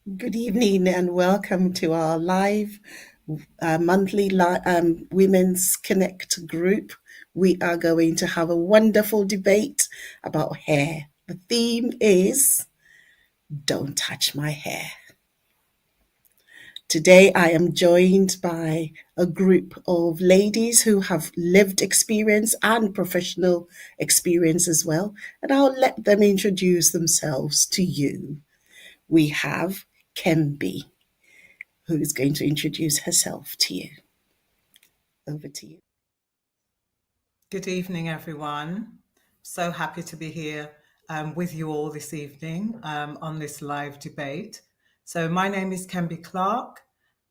Good evening and welcome to our live monthly Women's Connect group. We are going to have a wonderful debate about hair. The theme is Don't Touch My Hair. Today, I am joined by a group of ladies who have lived experience and professional experience as well, and I'll let them introduce themselves to you. We have Kemby, who is going to introduce herself to you. Over to you. Good evening, everyone. So happy to be here with you all this evening on this live debate. So, my name is Kemby Clark,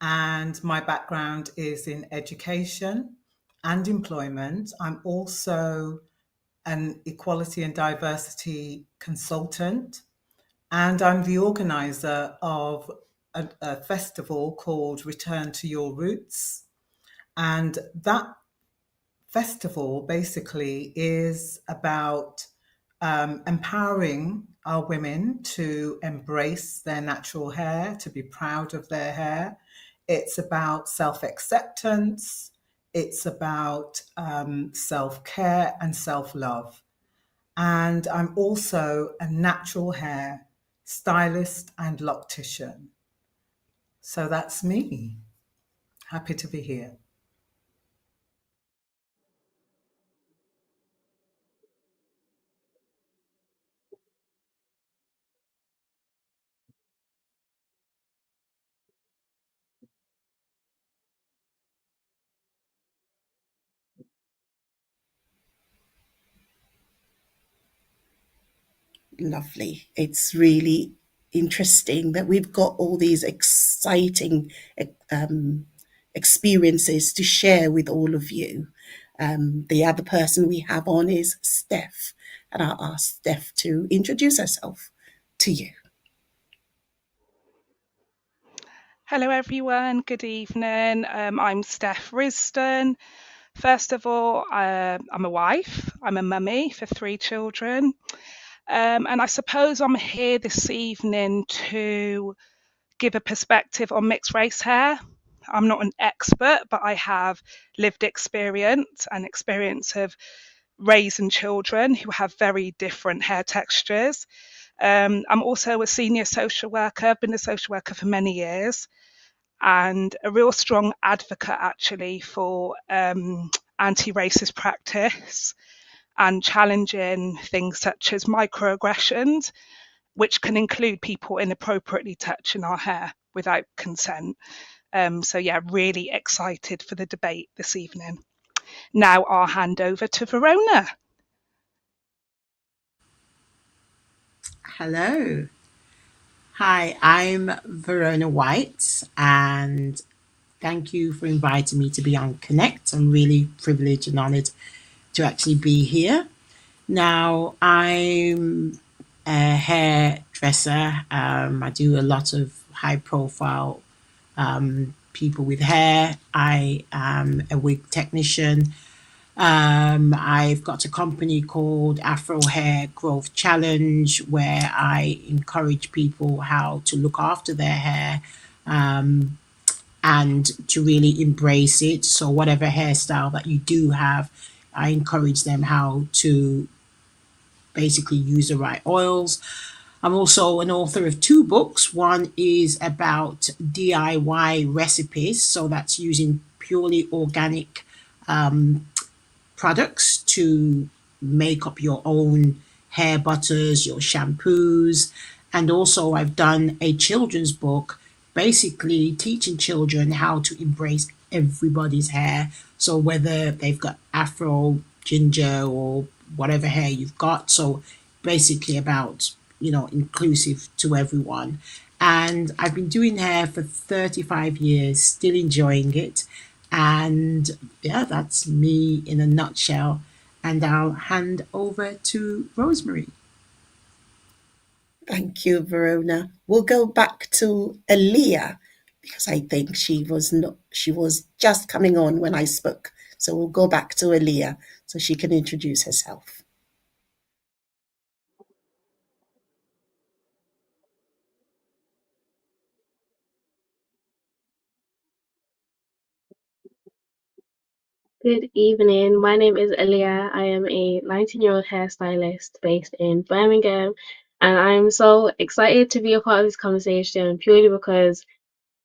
and my background is in education and employment. I'm also an equality and diversity consultant, and I'm the organizer of a festival called Return to Your Roots. And that festival basically is about empowering our women to embrace their natural hair, to be proud of their hair. It's about self acceptance, it's about self care and self love. And I'm also a natural hair stylist and loctician. So that's me. Happy to be here. Lovely. It's really interesting that we've got all these exciting um, experiences to share with all of you. The other person we have on is Steph, and I'll ask Steph to introduce herself to you. Hello, everyone. Good evening. I'm Steph Risdon. First of all, I'm a wife. I'm a mummy for three children. And I suppose I'm here this evening to give a perspective on mixed race hair. I'm not an expert, but I have lived experience and experience of raising children who have very different hair textures. I'm also a senior social worker. I've been a social worker for many years and a real strong advocate actually for anti-racist practice and challenging things such as microaggressions, which can include people inappropriately touching our hair without consent. So yeah, really excited for the debate this evening. Now I'll hand over to Verona. Hello. Hi, I'm Verona White, and thank you for inviting me to be on Connect. I'm really privileged and honored to actually be here. Now, I'm a hairdresser. I do a lot of high profile people with hair. I am a wig technician. I've got a company called Afro Hair Growth Challenge where I encourage people how to look after their hair um, and to really embrace it. So, whatever hairstyle that you do have, I encourage them how to basically use the right oils. I'm also an author of two books. One is about DIY recipes, so that's using purely organic um, products to make up your own hair butters, your shampoos. And also, I've done a children's book basically teaching children how to embrace everybody's hair. So, whether they've got afro, ginger, or whatever hair you've got. So, basically, about inclusive to everyone. And I've been doing hair for 35 years, still enjoying it. And yeah, that's me in a nutshell. And I'll hand over to Rosemary. Thank you, Verona. We'll go back to Aaliyah because I think she was just coming on when I spoke. So we'll go back to Aaliyah so she can introduce herself. Good evening. My name is Elia. I am a 19-year-old hairstylist based in Birmingham, and I'm so excited to be a part of this conversation purely because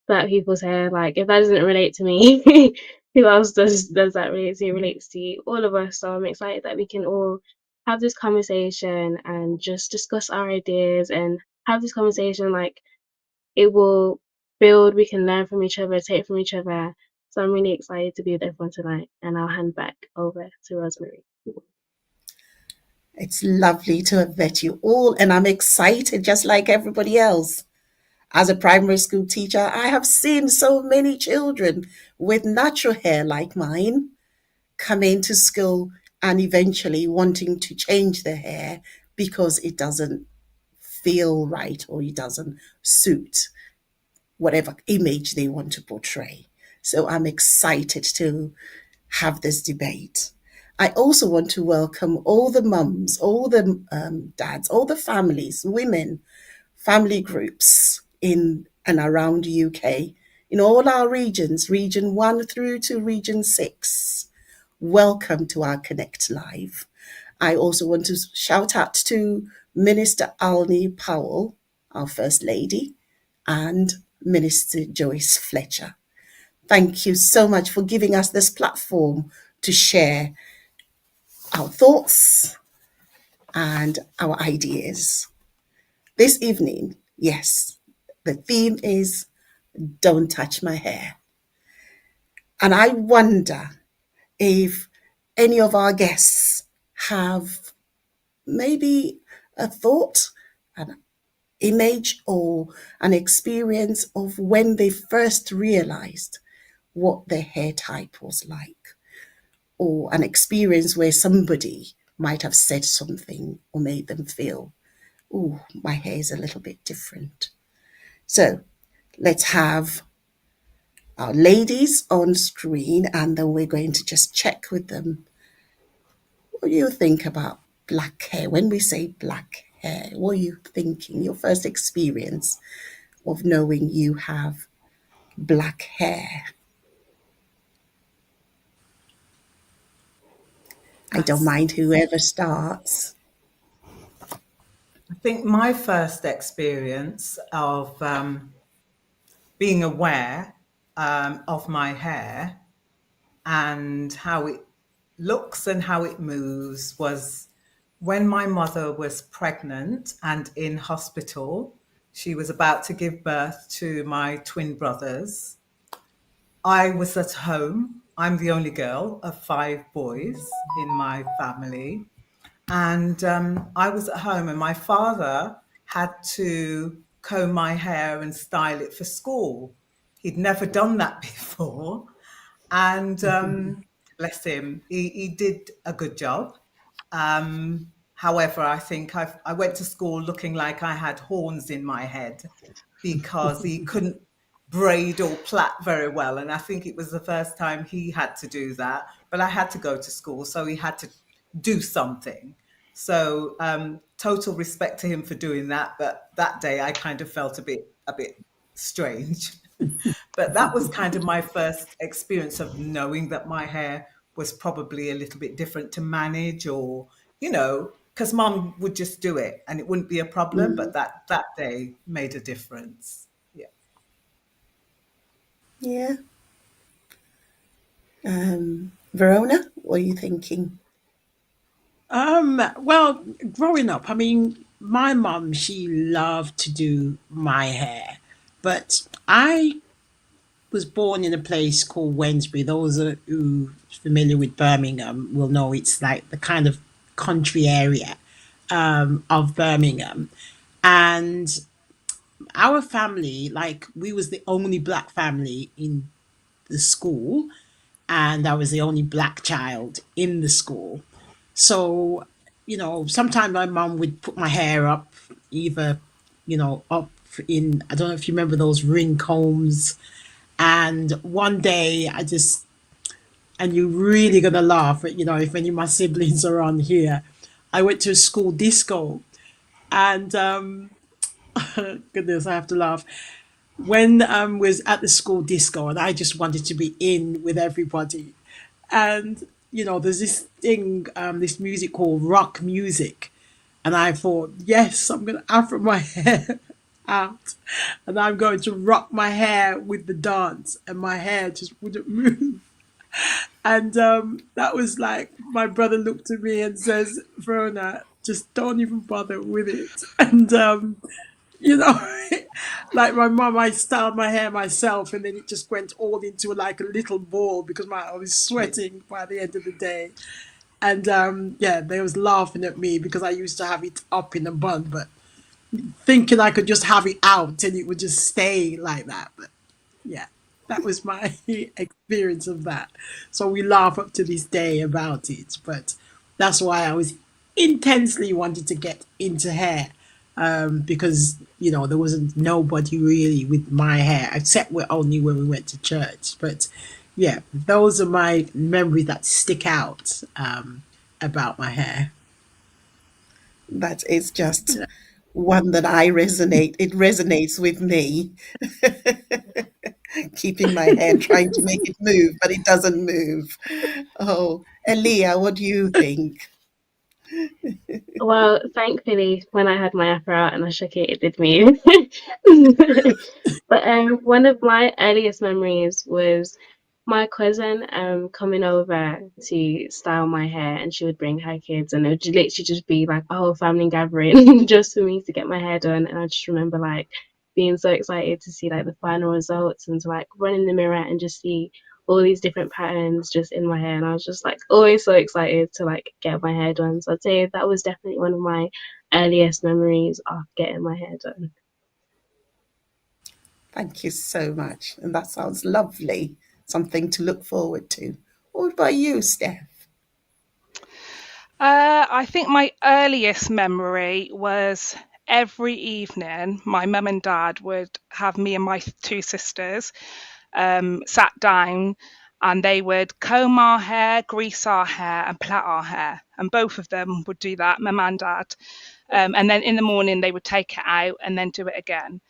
Black people's hair, like, if that doesn't relate to me, who else does that relate to? It relates to all of us. So I'm excited that we can all have this conversation and just discuss our ideas and have this conversation like it will build, we can learn from each other, take from each other. So I'm really excited to be with everyone tonight, and I'll hand back over to Rosemary. It's lovely to have met you all, and I'm excited just like everybody else. As a primary school teacher, I have seen so many children with natural hair like mine come into school and eventually wanting to change their hair because it doesn't feel right or it doesn't suit whatever image they want to portray. So I'm excited to have this debate. I also want to welcome all the mums, all the dads, all the families, women, family groups in and around the UK, in all our regions, region 1 through to region 6. Welcome to our Connect Live. I also want to shout out to Minister Alni Powell, our First Lady, and Minister Joyce Fletcher. Thank you so much for giving us this platform to share our thoughts and our ideas. This evening, yes, the theme is Don't Touch My Hair. And I wonder if any of our guests have maybe a thought, an image, or an experience of when they first realized what their hair type was like, or an experience where somebody might have said something or made them feel, oh, my hair is a little bit different. So let's have our ladies on screen, and then we're going to just check with them. What do you think about black hair? When we say black hair, what are you thinking? Your first experience of knowing you have black hair? I don't That's, mind whoever starts. I think my first experience of being aware of my hair and how it looks and how it moves was when my mother was pregnant and in hospital. She was about to give birth to my twin brothers. I was at home. I'm the only girl of 5 boys in my family. And I was at home, and my father had to comb my hair and style it for school. He'd never done that before. And bless him, he did a good job. However, I think I went to school looking like I had horns in my head because he couldn't braid or plait very well. And I think it was the first time he had to do that. But I had to go to school, so he had to do something. So total respect to him for doing that. But that day I kind of felt a bit strange. But that was kind of my first experience of knowing that my hair was probably a little bit different to manage, or, because mum would just do it and it wouldn't be a problem. But that day made a difference. Yeah. Yeah. Verona, what are you thinking? Well, growing up, I mean, my mum, she loved to do my hair, but I was born in a place called Wensbury. Those who are familiar with Birmingham will know it's like the kind of country area of Birmingham. And our family, like, we was the only black family in the school, and I was the only black child in the school. So, sometimes my mum would put my hair up, either, up in, I don't know if you remember those ring combs. And one day and you're really gonna laugh, if any of my siblings are on here. I went to a school disco, and goodness, I have to laugh. When was at the school disco, and I just wanted to be in with everybody. And there's this thing, this music called rock music, and I thought, yes, I'm gonna afro my hair out, and I'm going to rock my hair with the dance, and my hair just wouldn't move. And that was like, my brother looked at me and says, Verona, just don't even bother with it. And you know, like my mum, I styled my hair myself, and then it just went all into like a little ball because I was sweating by the end of the day. And yeah, they was laughing at me because I used to have it up in a bun, but thinking I could just have it out and it would just stay like that. But yeah, that was my experience of that. So we laugh up to this day about it. But that's why I was intensely wanting to get into hair, because there wasn't nobody really with my hair except only when we went to church. But yeah, those are my memories that stick out, about my hair. That is just one that I resonate. It resonates with me. Keeping my hair, trying to make it move, but it doesn't move. Oh, Elia, what do you think? Well, thankfully, when I had my afro out and I shook it, it did move. But one of my earliest memories was my cousin coming over to style my hair, and she would bring her kids, and it would literally just be like a whole family gathering just for me to get my hair done. And I just remember like being so excited to see like the final results and to like run in the mirror and just see all these different patterns just in my hair. And I was just like always so excited to like get my hair done. So I'd say that was definitely one of my earliest memories of getting my hair done. Thank you so much. And that sounds lovely. Something to look forward to. What about you, Steph? I think my earliest memory was every evening my mum and dad would have me and my two sisters sat down, and they would comb our hair, grease our hair, and plait our hair. And both of them would do that, mum and dad. And then in the morning, they would take it out and then do it again.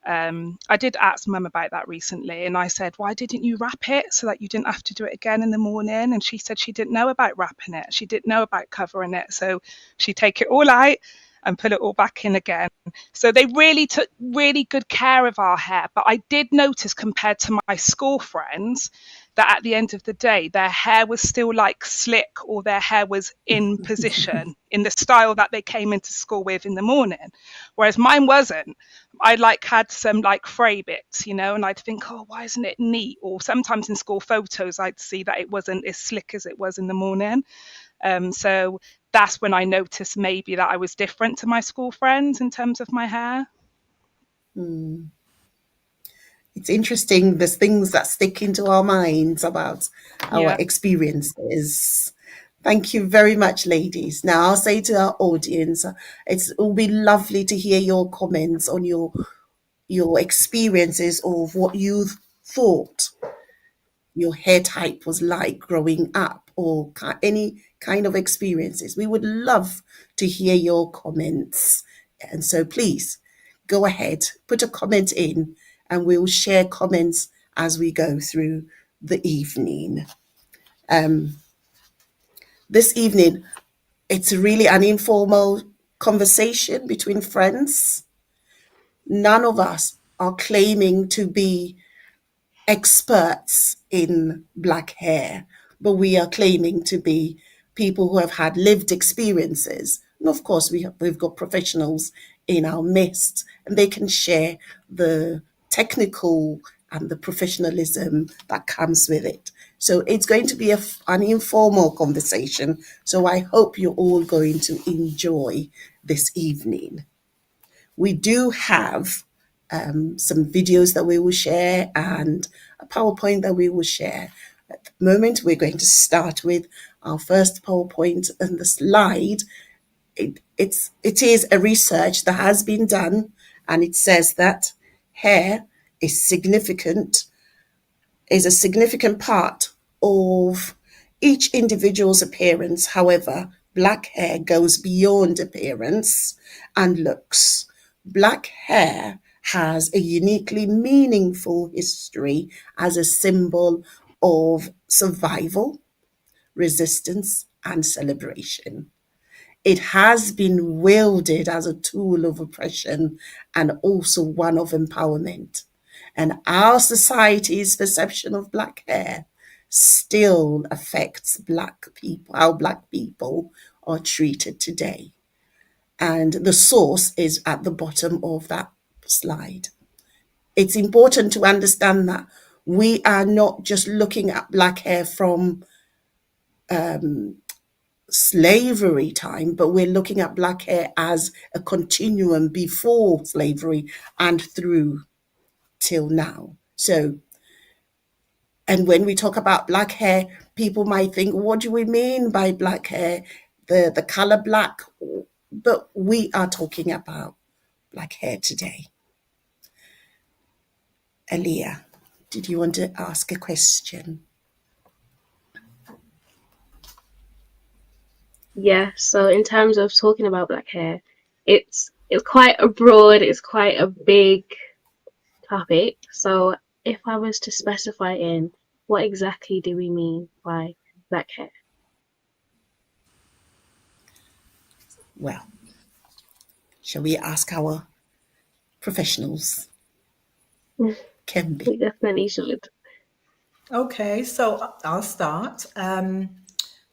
I did ask mum about that recently, and I said, why didn't you wrap it so that you didn't have to do it again in the morning? And she said she didn't know about wrapping it. She didn't know about covering it. So she'd take it all out and put it all back in again. So they really took really good care of our hair. But I did notice, compared to my school friends, that at the end of the day, their hair was still like slick, or their hair was in position in the style that they came into school with in the morning. Whereas mine wasn't. I like had some like fray bits, and I'd think, oh, why isn't it neat? Or sometimes in school photos, I'd see that it wasn't as slick as it was in the morning. So that's when I noticed maybe that I was different to my school friends in terms of my hair. It's interesting, there's things that stick into our minds about our Yeah. experiences. Thank you very much, ladies. Now, I'll say to our audience, it will be lovely to hear your comments on your experiences of what you thought your hair type was like growing up, or any kind of experiences. We would love to hear your comments. And so please go ahead, put a comment in, and we'll share comments as we go through the evening. This evening, it's really an informal conversation between friends. None of us are claiming to be experts in black hair, but we are claiming to be people who have had lived experiences. And of course, we've got professionals in our midst, and they can share the technical and the professionalism that comes with it. So it's going to be an informal conversation. So I hope you're all going to enjoy this evening. We do have some videos that we will share and a PowerPoint that we will share. At the moment, we're going to start with our first PowerPoint, and the slide. It is a research that has been done, and it says that hair is significant is a significant part of each individual's appearance. However, black hair goes beyond appearance and looks. Black hair has a uniquely meaningful history as a symbol of survival, resistance, and celebration. It has been wielded as a tool of oppression and also one of empowerment. And our society's perception of black hair still affects black people, how black people are treated today. And the source is at the bottom of that slide. It's important to understand that we are not just looking at black hair from slavery time, but we're looking at black hair as a continuum before slavery and through till now. So, and when we talk about black hair, people might think, what do we mean by black hair? The color black, but we are talking about black hair today. Aaliyah, did you want to ask a question? Yeah, so in terms of talking about black hair, it's quite a broad, it's quite a big topic. So if I was to specify in what exactly do we mean by black hair? Well, shall we ask our professionals? Kemby. We definitely should. Okay, so I'll start.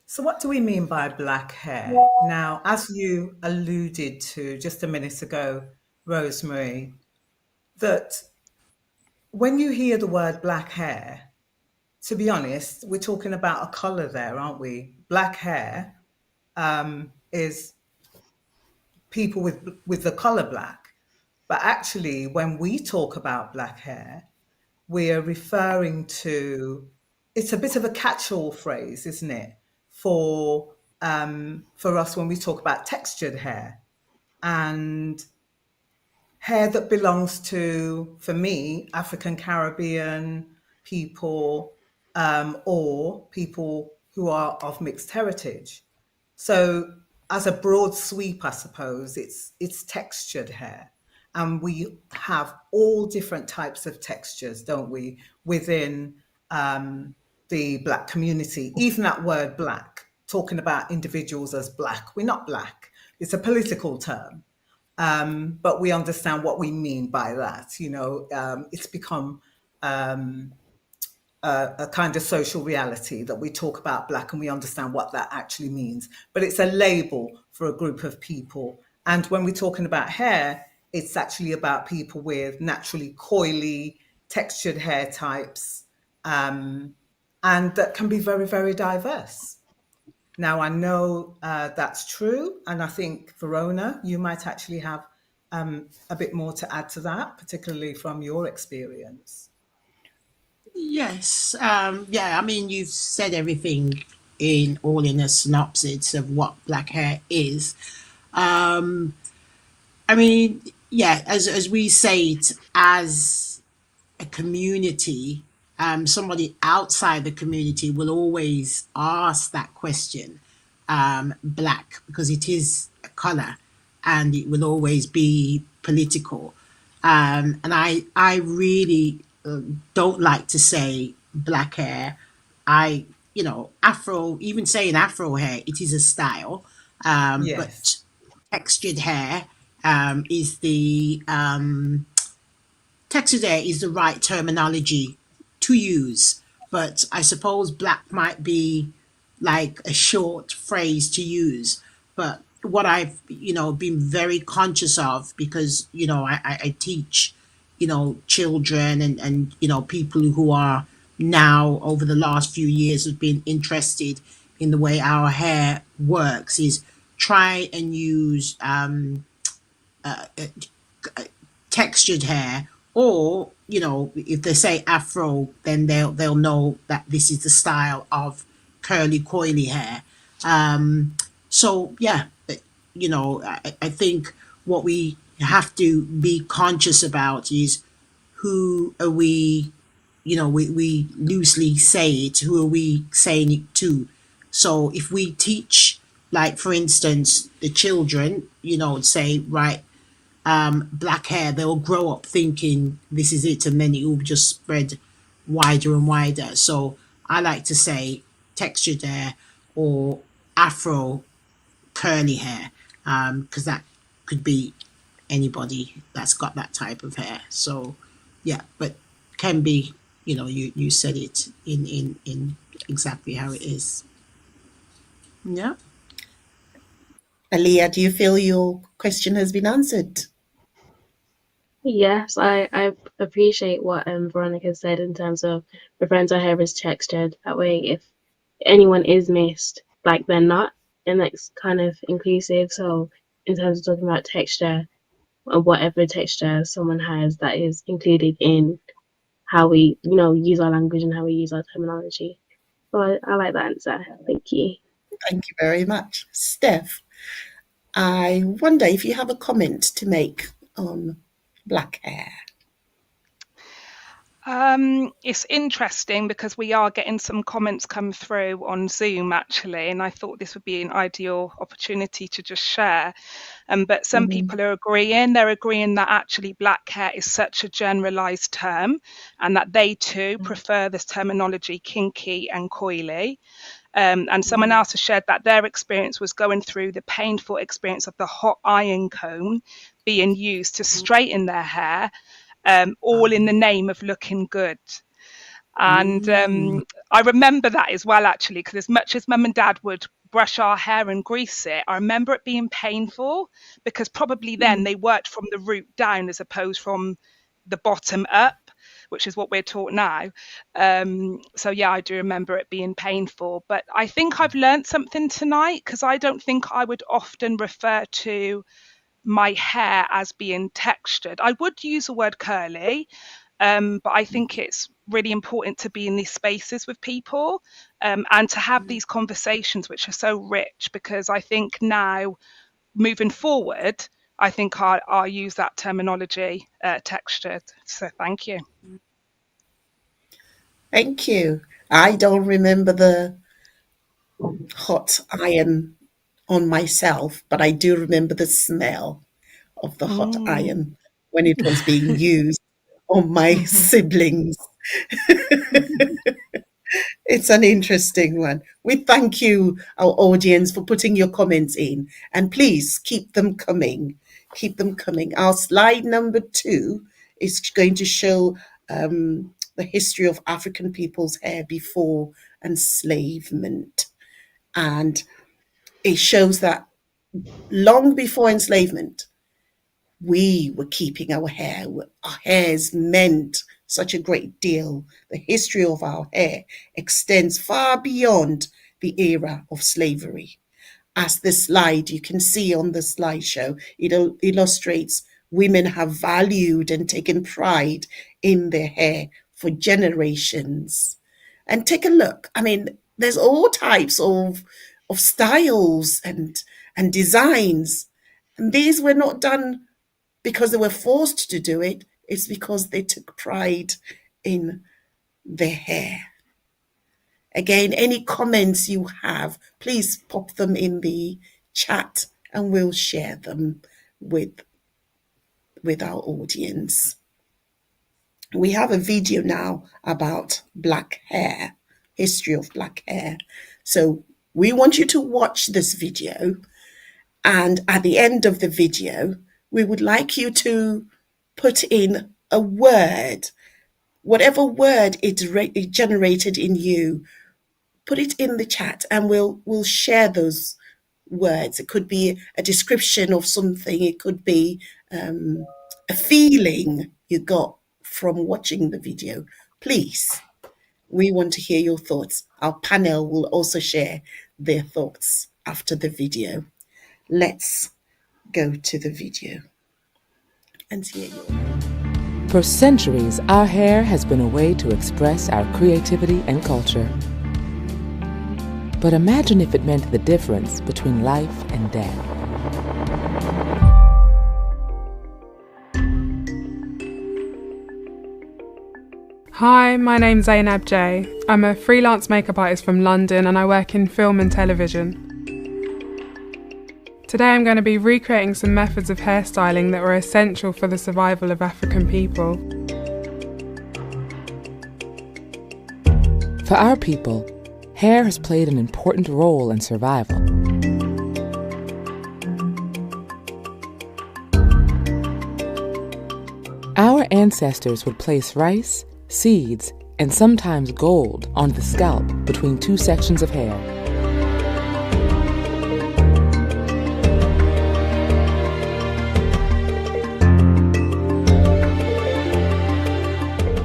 So what do we mean by black hair? Now, as you alluded to just a minute ago, Rosemary, that when you hear the word black hair, to be honest, we're talking about a color there, aren't we? Black hair is people with the color black. But actually, when we talk about black hair, we're referring to, it's a bit of a catch-all phrase, isn't it? For us when we talk about textured hair and hair that belongs to, for me, African Caribbean people or people who are of mixed heritage. So as a broad sweep, I suppose, it's textured hair. And we have all different types of textures, don't we, within the black community. Even that word black, talking about individuals as black, we're not black. It's a political term. But we understand what we mean by that. You know, it's become a kind of social reality that we talk about black and we understand what that actually means. But it's a label for a group of people. And when we're talking about hair, it's actually about people with naturally coily, textured hair types, and that can be very, very diverse. Now, I know that's true, and I think, Verona, you might actually have a bit more to add to that, particularly from your experience. Yes, yeah, I mean, you've said everything in a synopsis of what black hair is. Um, I mean, yeah, as we say it, as a community, somebody outside the community will always ask that question, black, because it is a color and it will always be political. And I really don't like to say black hair. Afro, even saying afro hair, it is a style. Yes. But textured hair is the right terminology to use. But I suppose black might be like a short phrase to use. But what I've, been very conscious of, because, I teach, children and people who are now over the last few years have been interested in the way our hair works, is try and use textured hair, or if they say afro, then they'll know that this is the style of curly coily hair. So yeah, I think what we have to be conscious about is, who are we, we loosely say it, who are we saying it to? So if we teach, like for instance, the children, say, right, black hair, they'll grow up thinking this is it, and then it will just spread wider and wider. So I like to say textured hair. or afro curly hair, because that could be anybody that's got that type of hair. So yeah, but can be, you said it in exactly how it is. Yeah. Aaliyah, do you feel your question has been answered? Yes, I appreciate what Veronica said in terms of referring to her hair as textured. That way, if anyone is missed, like they're not, and that's kind of inclusive. So in terms of talking about texture, or whatever texture someone has, that is included in how we, use our language and how we use our terminology. So I like that answer. Thank you. Thank you very much. Steph, I wonder if you have a comment to make on black hair. It's interesting because we are getting some comments come through on Zoom actually, and I thought this would be an ideal opportunity to just share. But some people are agreeing. They're agreeing that actually black hair is such a generalised term, and that they too prefer this terminology kinky and coily. And someone else has shared that their experience was going through the painful experience of the hot iron comb being used to straighten their hair, all in the name of looking good. And I remember that as well, actually, because as much as mum and dad would brush our hair and grease it, I remember it being painful because probably then they worked from the root down as opposed from the bottom up, which is what we're taught now. So yeah, I do remember it being painful. But I think I've learned something tonight, because I don't think I would often refer to my hair as being textured. I would use the word curly, but I think it's really important to be in these spaces with people, and to have these conversations which are so rich, because I think now moving forward, I think I'll use that terminology, textured. So thank you. Thank you. I don't remember the hot iron on myself, but I do remember the smell of the hot iron when it was being used on my siblings. It's an interesting one. We thank you, our audience, for putting your comments in. And please keep them coming. Keep them coming. Our slide number 2 is going to show the history of African people's hair before enslavement. And it shows that long before enslavement, we were keeping our hair. Our hairs meant such a great deal. The history of our hair extends far beyond the era of slavery. As this slide, you can see on the slideshow, it illustrates women have valued and taken pride in their hair for generations. And take a look. I mean, there's all types of styles and designs. And these were not done because they were forced to do it. It's because they took pride in their hair. Again, any comments you have, please pop them in the chat and we'll share them with our audience. We have a video now about black hair, history of black hair. So we want you to watch this video, and at the end of the video, we would like you to put in a word, whatever word it generated in you. Put it in the chat and we'll share those words. It could be a description of something. It could be a feeling you got from watching the video. Please, we want to hear your thoughts. Our panel will also share their thoughts after the video. Let's go to the video and hear your. For centuries, our hair has been a way to express our creativity and culture. But imagine if it meant the difference between life and death. Hi, my name's Zainab J. I'm a freelance makeup artist from London and I work in film and television. Today I'm going to be recreating some methods of hairstyling that were essential for the survival of African people. For our people, hair has played an important role in survival. Our ancestors would place rice, seeds, and sometimes gold on the scalp between two sections of hair.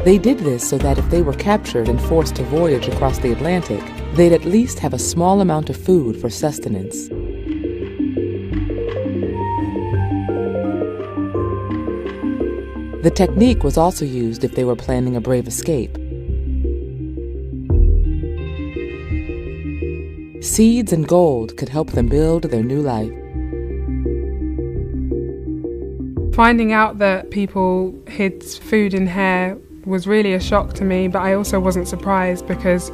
They did this so that if they were captured and forced to voyage across the Atlantic, they'd at least have a small amount of food for sustenance. The technique was also used if they were planning a brave escape. Seeds and gold could help them build their new life. Finding out that people hid food in hair was really a shock to me, but I also wasn't surprised because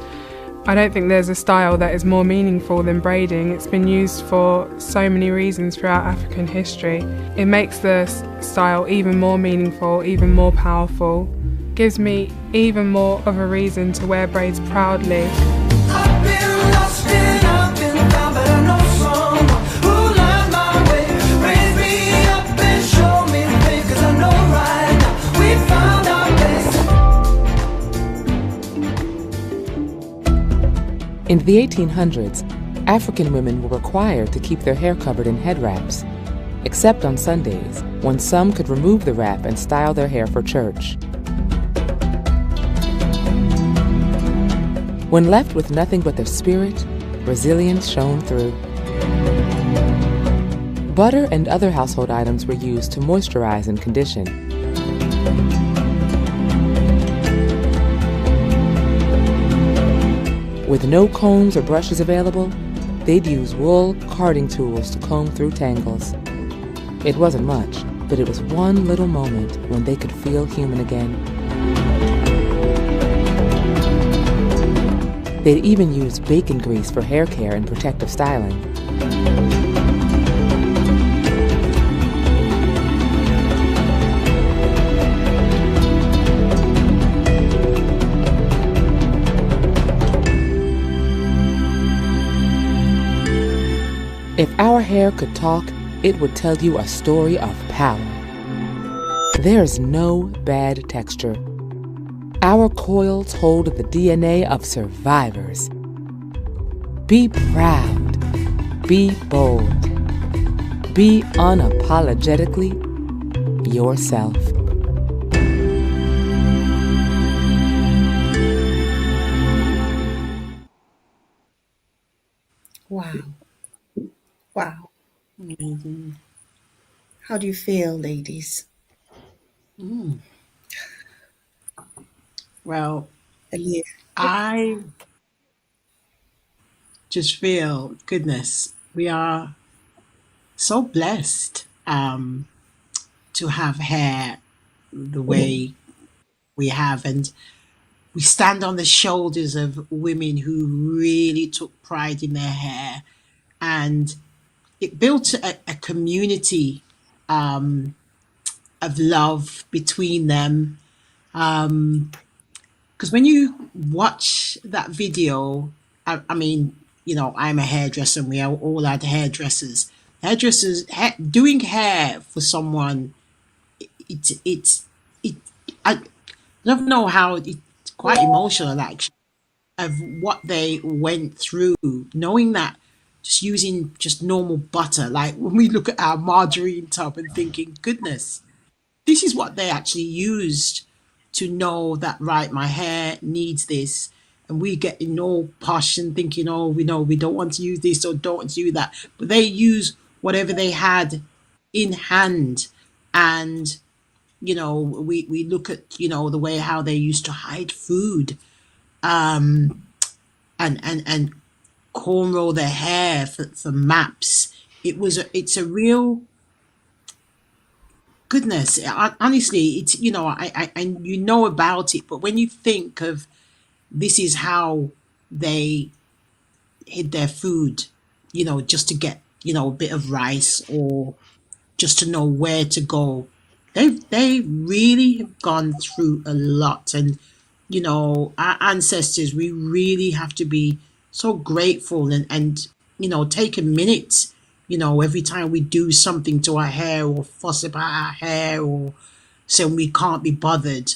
I don't think there's a style that is more meaningful than braiding. It's been used for so many reasons throughout African history. It makes the style even more meaningful, even more powerful, gives me even more of a reason to wear braids proudly. I've been lost and I've been found, but I know someone who light my way. Raise me up and show me the way, 'cause I know right now we found our place. In the 1800s, African women were required to keep their hair covered in head wraps, except on Sundays, when some could remove the wrap and style their hair for church. When left with nothing but their spirit, resilience shone through. Butter and other household items were used to moisturize and condition. With no combs or brushes available, they'd use wool carding tools to comb through tangles. It wasn't much, but it was one little moment when they could feel human again. They'd even use bacon grease for hair care and protective styling. If our hair could talk, it would tell you a story of power. There's no bad texture. Our coils hold the DNA of survivors. Be proud. Be bold. Be unapologetically yourself. Wow. Wow. Amazing. How do you feel, ladies? Well, Elia? I just feel, goodness, we are so blessed to have hair the way we have, and we stand on the shoulders of women who really took pride in their hair, and it built a community of love between them. Because when you watch that video, I mean, you know, I'm a hairdresser and we all had hairdressers. Doing hair for someone, it, I don't know how, it's quite emotional actually, of what they went through, knowing that just using just normal butter, like when we look at our margarine tub and thinking, goodness, this is what they actually used to know that, right, my hair needs this. And we get all posh and thinking, oh, we know we don't want to use this or don't want to do that. But they use whatever they had in hand. And, you know, we look at, you know, the way how they used to hide food, and cornrow their hair for maps. It's a real, goodness, honestly, it's, you know, I you know about it, but when you think of this is how they hid their food, you know, just to get, you know, a bit of rice or just to know where to go. They really have gone through a lot, and you know, our ancestors, we really have to be so grateful, and take a minute, every time we do something to our hair or fuss about our hair or say we can't be bothered.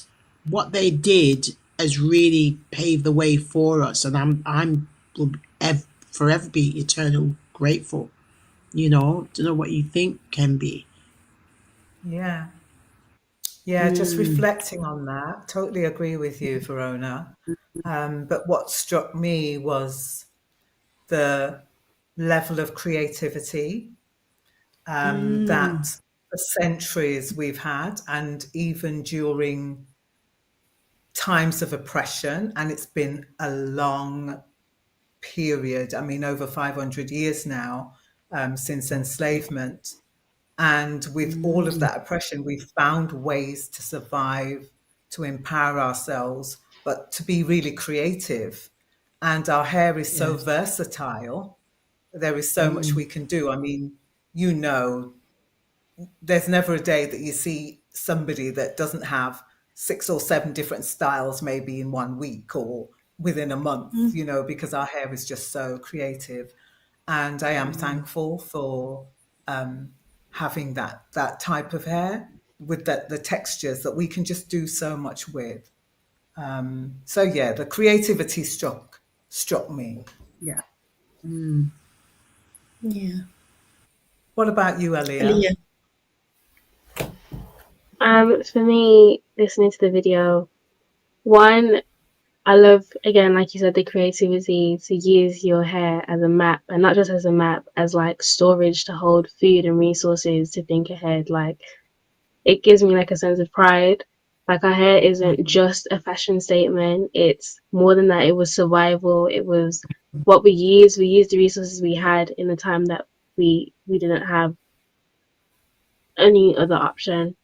What they did has really paved the way for us, and I'm will forever be eternal grateful. Don't know what you think can be. Yeah. Yeah, just Mm, reflecting on that. Totally agree with you, Verona. But what struck me was the level of creativity mm, that for centuries we've had, and even during times of oppression, and it's been a long period, I mean, over 500 years now, since enslavement. And with all of mm, that oppression, we've found ways to survive, to empower ourselves, but to be really creative. And our hair is so yes. versatile. There is so much Mm, we can do. I mean, you know, there's never a day that you see somebody that doesn't have 6 or 7 different styles, maybe in one week or within a month, mm, because our hair is just so creative. And I am mm, thankful for having that type of hair with the textures that we can just do so much with. So yeah, the creativity struck me. yeah. Mm, Yeah. What about you, Elia? Aaliyah. For me, listening to the video, one, I love, again, like you said, the creativity to use your hair as a map, and not just as a map, as like storage to hold food and resources to think ahead. Like, it gives me like a sense of pride. Like, our hair isn't mm, just a fashion statement, it's more than that. It was survival, it was what we used. We used the resources we had in the time that we didn't have any other option.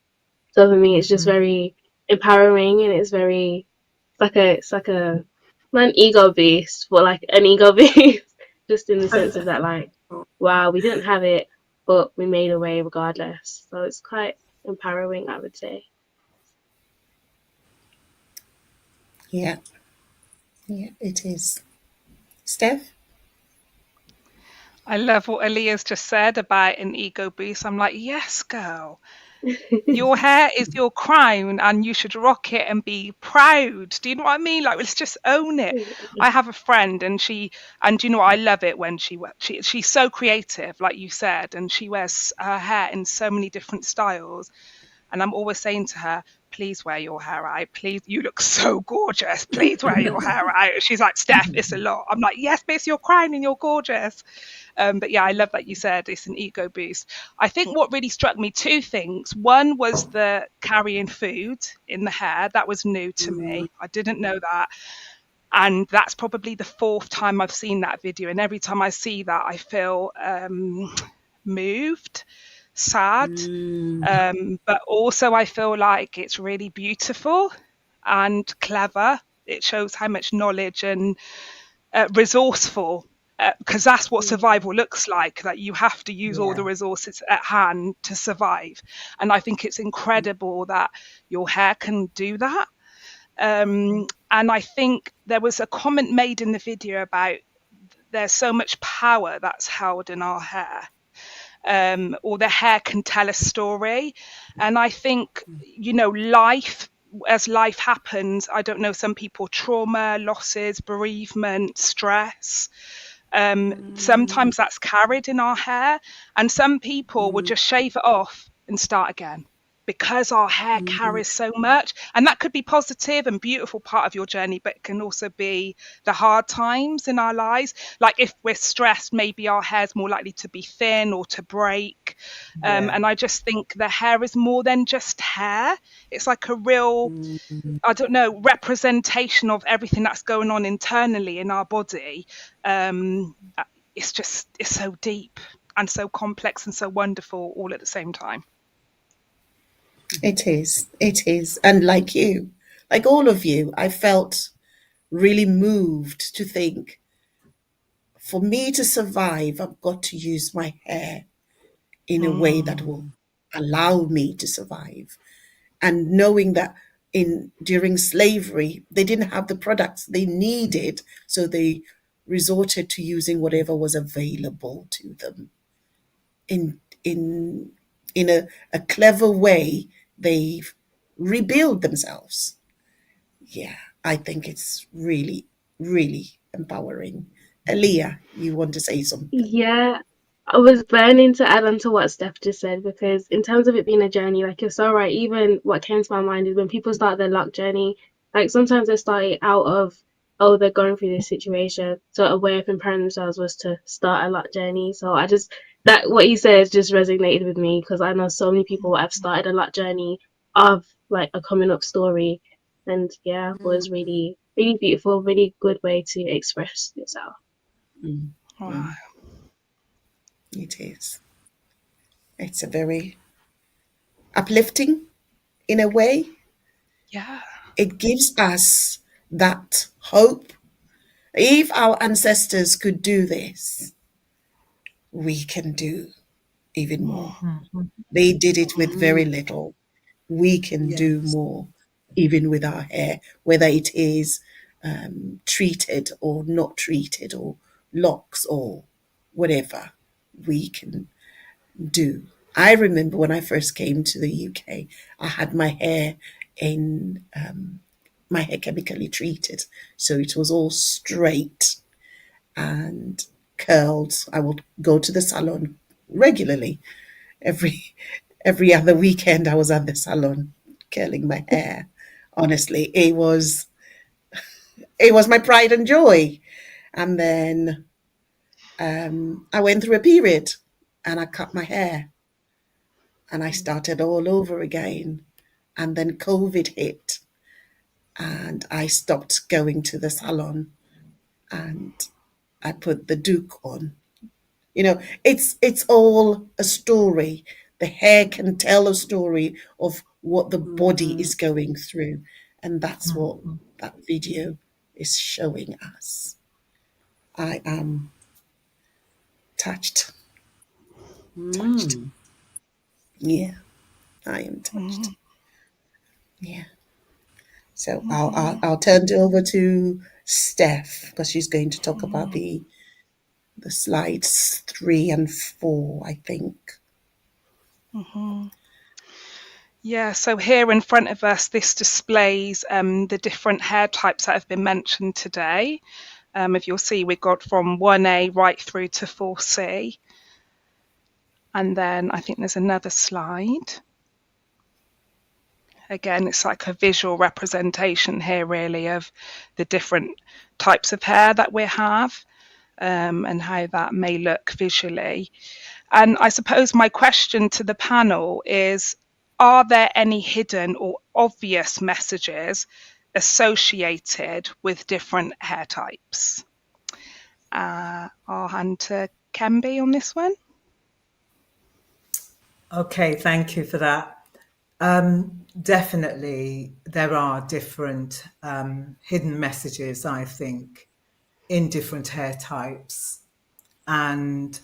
So for me, it's just mhm, very empowering, and it's like a not an ego boost, but like an ego boost, just in the sense of that, like, wow, we didn't have it, but we made a way regardless. So it's quite empowering, I would say. Yeah. Yeah, it is. Steph? I love what Aaliyah's just said about an ego boost. I'm like, yes, girl. Your hair is your crown and you should rock it and be proud. Do you know what I mean? Like, let's just own it. I have a friend and you know, I love it when she's so creative, like you said, and she wears her hair in so many different styles. And I'm always saying to her, please wear your hair out. Please, you look so gorgeous. Please wear your hair out. She's like, Steph, it's a lot. I'm like, yes, but it's your crown and you're gorgeous. But yeah, I love that you said it's an ego boost. I think what really struck me, two things. One was the carrying food in the hair. That was new to mm, me. I didn't know that. And that's probably the fourth time I've seen that video. And every time I see that, I feel moved, sad. mm, But also, I feel like it's really beautiful and clever. It shows how much knowledge and resourceful, because that's what survival looks like, that you have to use all yeah. the resources at hand to survive. And I think it's incredible that your hair can do that. And I think there was a comment made in the video about there's so much power that's held in our hair, or the hair can tell a story. And I think, you know, as life happens, I don't know, some people, trauma, losses, bereavement, stress, Mm, sometimes that's carried in our hair, and some people would mm, just shave it off and start again because our hair mm, carries so much. And that could be positive and beautiful part of your journey, but it can also be the hard times in our lives. Like if we're stressed, maybe our hair's more likely to be thin or to break. yeah. And I just think the hair is more than just hair. It's like a real, Mm, I don't know, representation of everything that's going on internally in our body. It's so deep and so complex and so wonderful all at the same time. It is. It is. And like you, like all of you, I felt really moved to think for me to survive, I've got to use my hair in a way that will mm, allow me to survive. And knowing that in during slavery, they didn't have the products they needed, so they resorted to using whatever was available to them. In a clever way, they've rebuilt themselves. Yeah, I think it's really, really empowering. Aaliyah, you want to say something? Yeah, I was burning to add on to what Steph just said because in terms of it being a journey, like you're so right. Even what came to my mind is when people start their luck journey, like sometimes they start it out of, oh, they're going through this situation. So a way of preparing themselves was to start a luck journey. So I just, that what you said just resonated with me because I know so many people have started a luck journey of like a coming up story. And yeah, was really, really beautiful, really good way to express yourself. Mm, Wow. mm, it is. It's a very uplifting in a way. Yeah. It gives us that hope. If our ancestors could do this, we can do even more. They did it with very little. We can do Yes. more, even with our hair, whether it is treated or not treated, or locks or whatever we can do. I remember when I first came to the UK, I had in my hair chemically treated, so it was all straight and curled. I would go to the salon regularly. Every every other weekend, I was at the salon curling my hair. Honestly, it was my pride and joy. And then I went through a period, and I cut my hair, and I started all over again. And then COVID hit, and I stopped going to the salon, and I put the Duke on. It's all a story. The hair can tell a story of what the body is going through, and that's what that video is showing us. I am touched. Touched. Mm. Yeah, I am touched. Yeah. So I'll turn it over to Steph, because she's going to talk about the slides 3 and 4, I think. Yeah, so here in front of us, this displays the different hair types that have been mentioned today. If you'll see, we've got from 1A right through to 4C. And then I think there's another slide. Again, it's like a visual representation here, really, of the different types of hair that we have and how that may look visually. And I suppose my question to the panel is, are there any hidden or obvious messages associated with different hair types? I'll hand to Kemby on this one. Okay, thank you for that. Definitely, there are different hidden messages, I think, in different hair types. And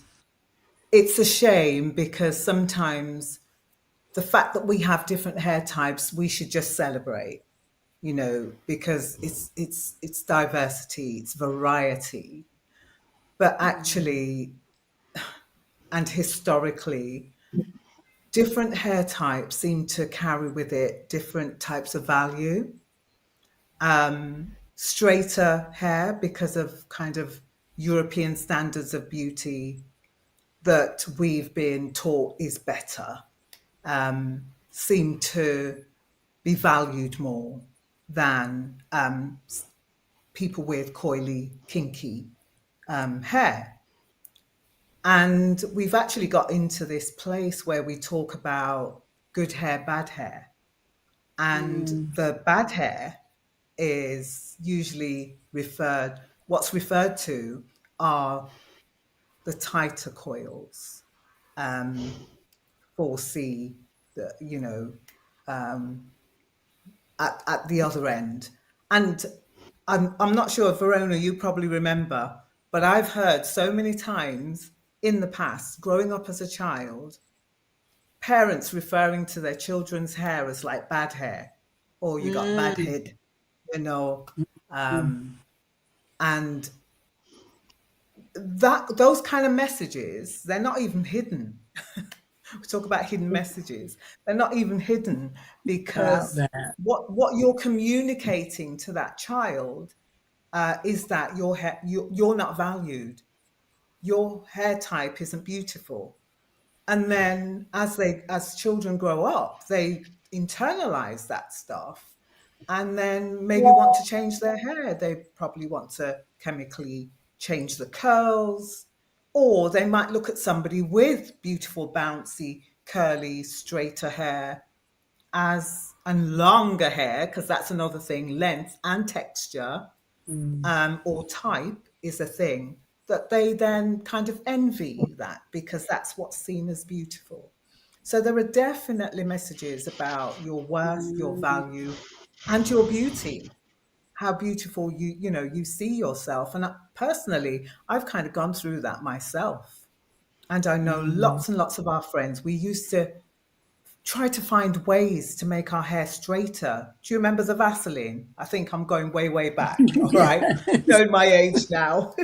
it's a shame because sometimes the fact that we have different hair types, we should just celebrate, because it's diversity, it's variety. But actually, and historically, different hair types seem to carry with it different types of value. Straighter hair, because of kind of European standards of beauty that we've been taught is better, seem to be valued more than people with coily, kinky hair. And we've actually got into this place where we talk about good hair, bad hair. And the bad hair is usually what's referred to are the tighter coils, 4C, at the other end. And I'm not sure, Verona, you probably remember, but I've heard so many times in the past, growing up as a child, parents referring to their children's hair as like bad hair, or you got bad head, you know. And that those kind of messages, they're not even hidden. We talk about hidden messages. They're not even hidden They're out because there. what you're communicating to that child is that you're not valued. Your hair type isn't beautiful. And then as children grow up, they internalize that stuff and then maybe want to change their hair. They probably want to chemically change the curls, or they might look at somebody with beautiful, bouncy, curly, straighter hair as and longer hair, because that's another thing, length and texture, Mm, or type is a thing that they then kind of envy that because that's what's seen as beautiful. So there are definitely messages about your worth, your value, and your beauty. How beautiful you see yourself. And personally, I've kind of gone through that myself. And I know mm. lots and lots of our friends. We used to try to find ways to make our hair straighter. Do you remember the Vaseline? I think I'm going way, way back. All right. Yes. Knowing my age now.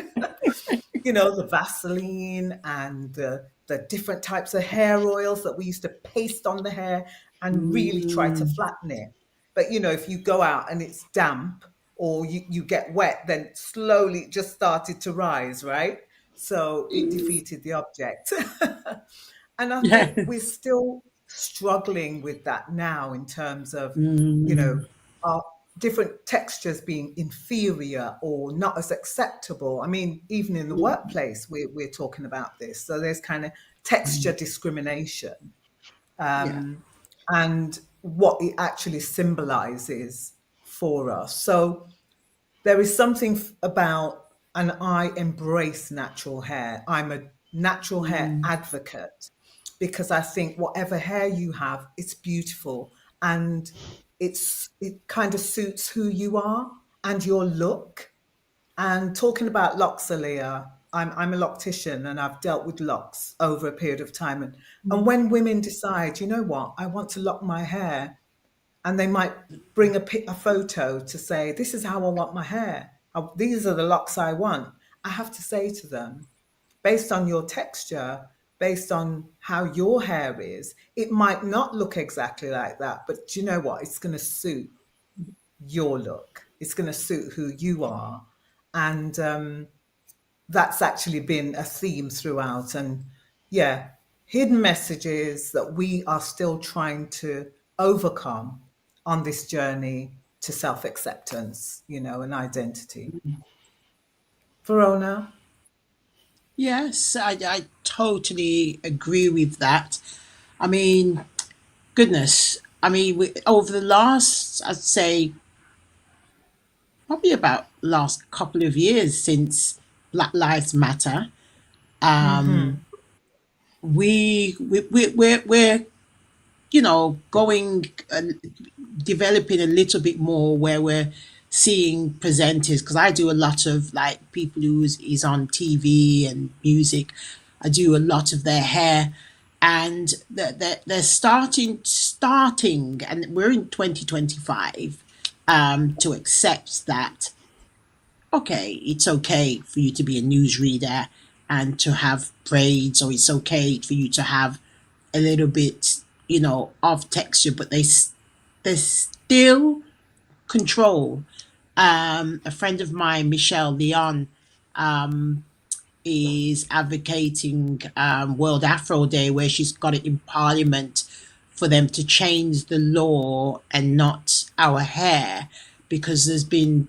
The Vaseline and the different types of hair oils that we used to paste on the hair and really try to Mm, flatten it. But if you go out and it's damp or you get wet, then slowly it just started to rise, right? So it defeated the object. And I think we're yes. still struggling with that now in terms of, Mm, our different textures being inferior or not as acceptable. I mean, even in the workplace, we're talking about this. So there's kind of texture discrimination, yeah. and what it actually symbolizes for us. So there is something about, and I embrace natural hair. I'm a natural hair Mm, advocate because I think whatever hair you have, it's beautiful and it kind of suits who you are and your look. And talking about locks, Aaliyah, I'm a loctician and I've dealt with locks over a period of time. And when women decide, you know what, I want to lock my hair, and they might bring a photo to say, this is how I want my hair. These are the locks I want. I have to say to them, based on your texture, based on how your hair is, it might not look exactly like that, but do you know what? It's going to suit your look. It's going to suit who you are. And that's actually been a theme throughout. And yeah, hidden messages that we are still trying to overcome on this journey to self acceptance, and identity. Verona? Yes, I totally agree with that. I mean, goodness. I mean, over the last, I'd say, probably about last couple of years since Black Lives Matter, um, Mm-hmm. we're going developing a little bit more where we're seeing presenters, because I do a lot of like people who is on TV and music. I do a lot of their hair, and they're starting, and we're in 2025, to accept that okay, it's okay for you to be a newsreader and to have braids, or it's okay for you to have a little bit, of texture, but there's still control. A friend of mine, Michelle Leon, is advocating World Afro Day, where she's got it in Parliament for them to change the law and not our hair, because there's been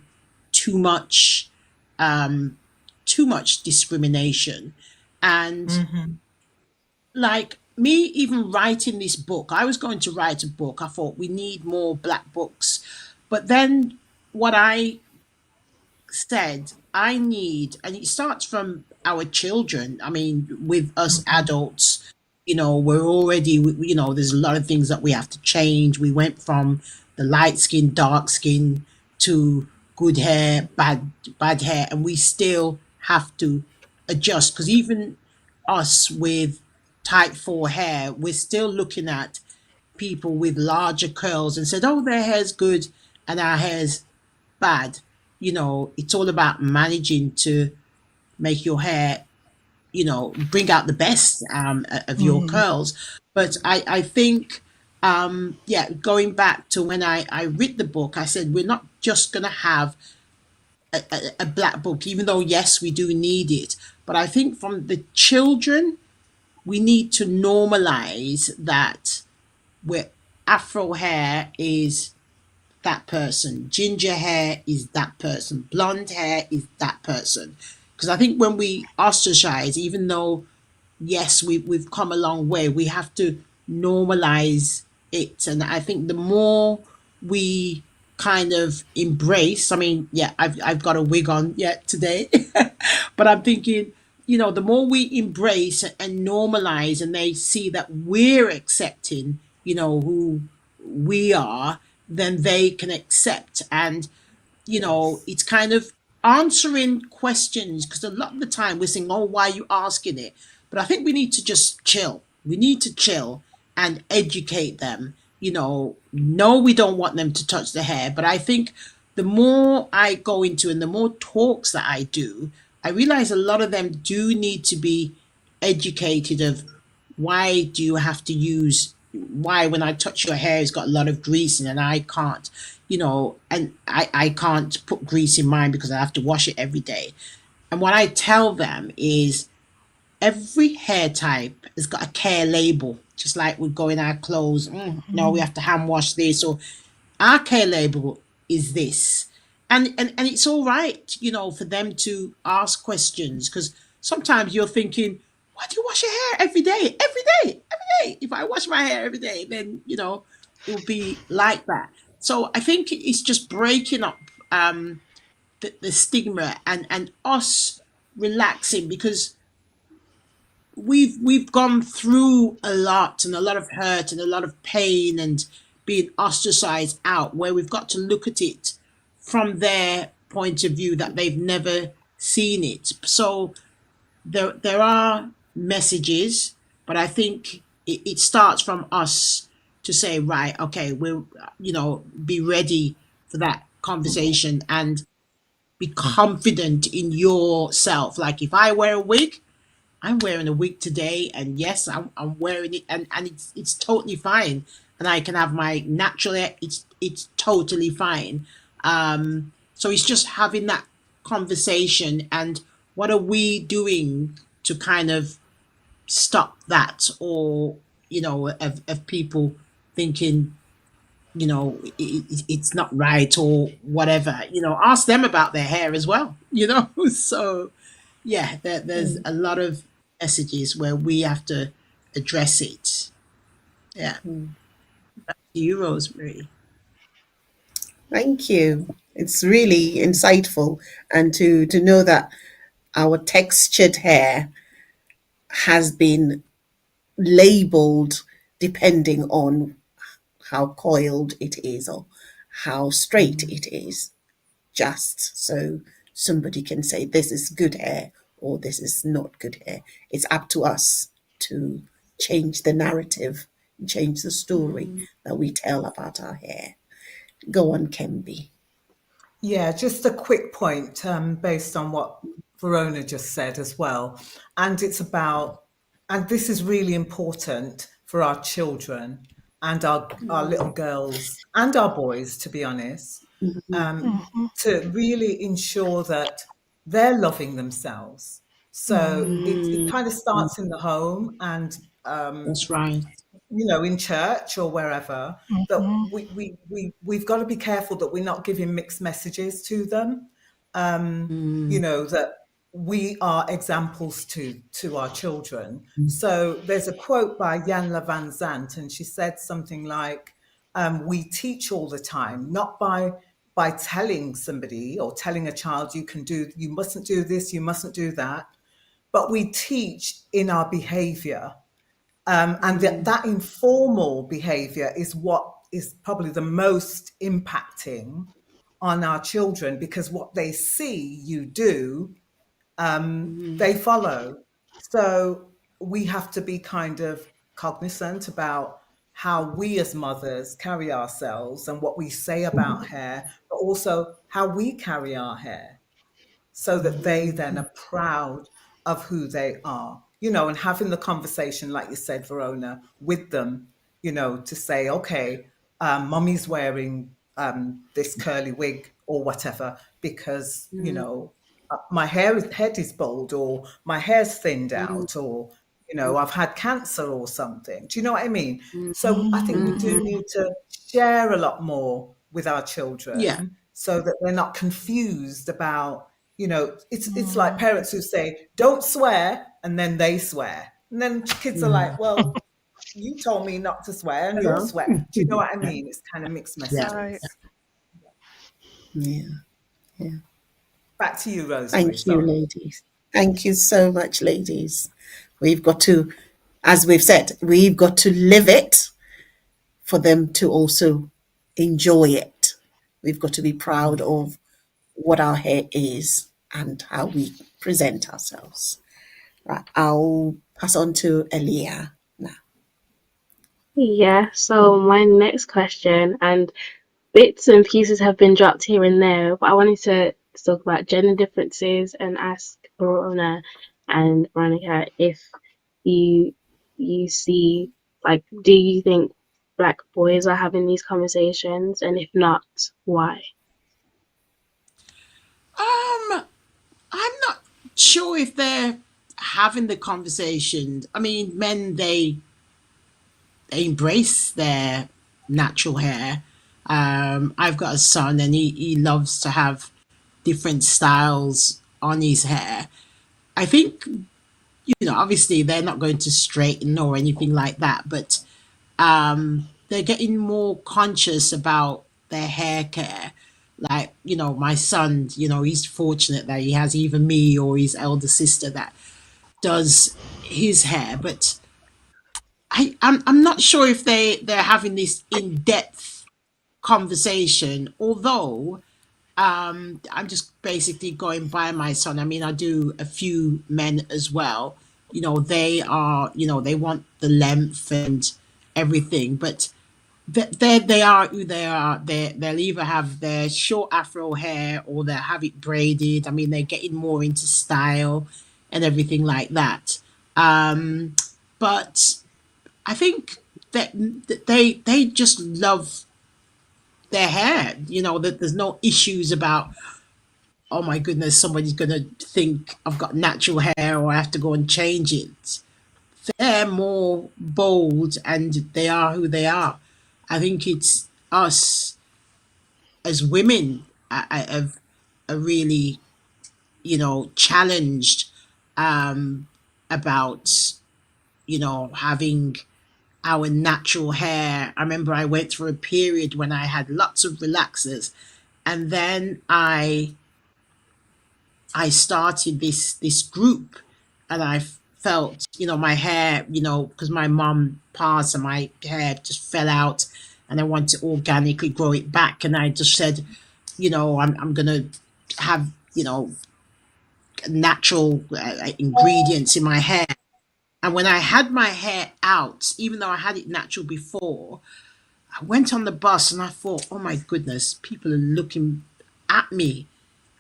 too much too much discrimination. And Mm-hmm. like me even writing this book, I was going to write a book. I thought we need more black books. But then what I said I need, and it starts from our children. I mean, with us Mm-hmm. adults, we're already, there's a lot of things that we have to change. We went from the light skin, dark skin to good hair, bad hair, and we still have to adjust, because even us with type 4 hair, we're still looking at people with larger curls and said, oh, their hair's good and our hair's bad. It's all about managing to make your hair, bring out the best of your curls. But I think, yeah, going back to when I read the book, I said we're not just going to have a black book, even though, yes, we do need it. But I think from the children, we need to normalize that where Afro hair is that person, ginger hair is that person, blonde hair is that person. Because I think when we ostracize, even though yes, we've come a long way. We have to normalize it. And I think the more we kind of embrace, I mean, yeah, I've got a wig on yet today, but I'm thinking, the more we embrace and normalize and they see that we're accepting, who we are, then they can accept. And Yes. it's kind of answering questions because a lot of the time we're saying, oh, why are you asking it? But I think we need to just chill. We need to chill and educate them. No, we don't want them to touch the hair, but I think the more I go into and the more talks that I do, I realize a lot of them do need to be educated of why do you have to use why when I touch your hair it's got a lot of grease in it and I can't, and I can't put grease in mine because I have to wash it every day. And what I tell them is every hair type has got a care label, just like we go in our clothes. No, we have to hand wash this, or our care label is this. And it's all right, for them to ask questions because sometimes you're thinking, why do you wash your hair every day? Every day, every day. If I wash my hair every day, then it will be like that. So I think it's just breaking up the stigma and us relaxing because we've gone through a lot and a lot of hurt and a lot of pain and being ostracized out where we've got to look at it from their point of view that they've never seen it. So there are messages, but I think it starts from us to say, right, okay, we'll be ready for that conversation and be confident in yourself. Like if I wear a wig, I'm wearing a wig today, and yes, I'm wearing it, and it's totally fine. And I can have my natural hair. It's totally fine. So it's just having that conversation, and what are we doing to kind of stop that, or of people thinking it's not right or whatever. Ask them about their hair as well. So yeah, there's a lot of messages where we have to address it. Yeah. To you, Rosemary. Thank you. It's really insightful, and to know that our textured hair has been labeled depending on how coiled it is or how straight it is, just so somebody can say this is good hair or this is not good hair. It's up to us to change the narrative, change the story that we tell about our hair. Go on, Kemby. Yeah, just a quick point based on what Verona just said as well. And it's about, and this is really important for our children and our little girls and our boys, to be honest, to really ensure that they're loving themselves. So it kind of starts in the home and That's right. in church or wherever, that we've got to be careful that we're not giving mixed messages to them. That we are examples to our children. So there's a quote by Janla Van Zant, and she said something like, we teach all the time, not by telling somebody or telling a child you mustn't do this, you mustn't do that, but we teach in our behavior. And that informal behavior is what is probably the most impacting on our children, because what they see you do, they follow. So we have to be kind of cognizant about how we as mothers carry ourselves and what we say about hair, but also how we carry our hair. so that they then are proud of who they are, and having the conversation, like you said, Verona, with them, to say, okay, mommy's wearing this curly wig or whatever because, my head is bald, or my hair's thinned out, or, I've had cancer or something. Do you know what I mean? So I think we do need to share a lot more with our Yeah. children so that they're not confused about, it's like parents who say, don't swear, and then they swear. And then kids are like, well, you told me not to swear and you're Hello. swearing. Do you know what I mean? It's kind of mixed Yeah. Right. messages. Yeah. Yeah. Back to you, Rosemary. Thank you, Sorry. ladies. Thank you so much, ladies. We've got to, as we've said, we've got to live it for them to also enjoy it. We've got to be proud of what our hair is and how we present ourselves. Right, I'll pass on to Elia now. Yeah, so my next question, and bits and pieces have been dropped here and there, but I wanted to talk about gender differences and ask Verona and Veronica if you see, like, do you think black boys are having these conversations, and if not, why? I'm not sure if they're having the conversation. I mean, men, they embrace their natural hair. I've got a son, and he loves to have different styles on his hair. I think, obviously they're not going to straighten or anything like that, but they're getting more conscious about their hair care. Like, my son, he's fortunate that he has either me or his elder sister that does his hair, but I'm not sure if they're having this in-depth conversation, although I'm just basically going by my son. I mean, I do a few men as well. They are, they want the length and everything, but they are who they are. They'll either have their short afro hair or they'll have it braided. I mean, they're getting more into style and everything like that. But I think that they just love their hair. That there's no issues about, oh my goodness, somebody's gonna think I've got natural hair or I have to go and change it. They're more bold and they are who they are. I think it's us as women have are really, challenged about, having our natural hair. I remember I went through a period when I had lots of relaxers, and then I started this group, and I felt, my hair, because my mum passed and my hair just fell out, and I want to organically grow it back. And I just said, I'm gonna have, natural ingredients in my hair. And when I had my hair out, even though I had it natural before, I went on the bus and I thought, oh my goodness, people are looking at me.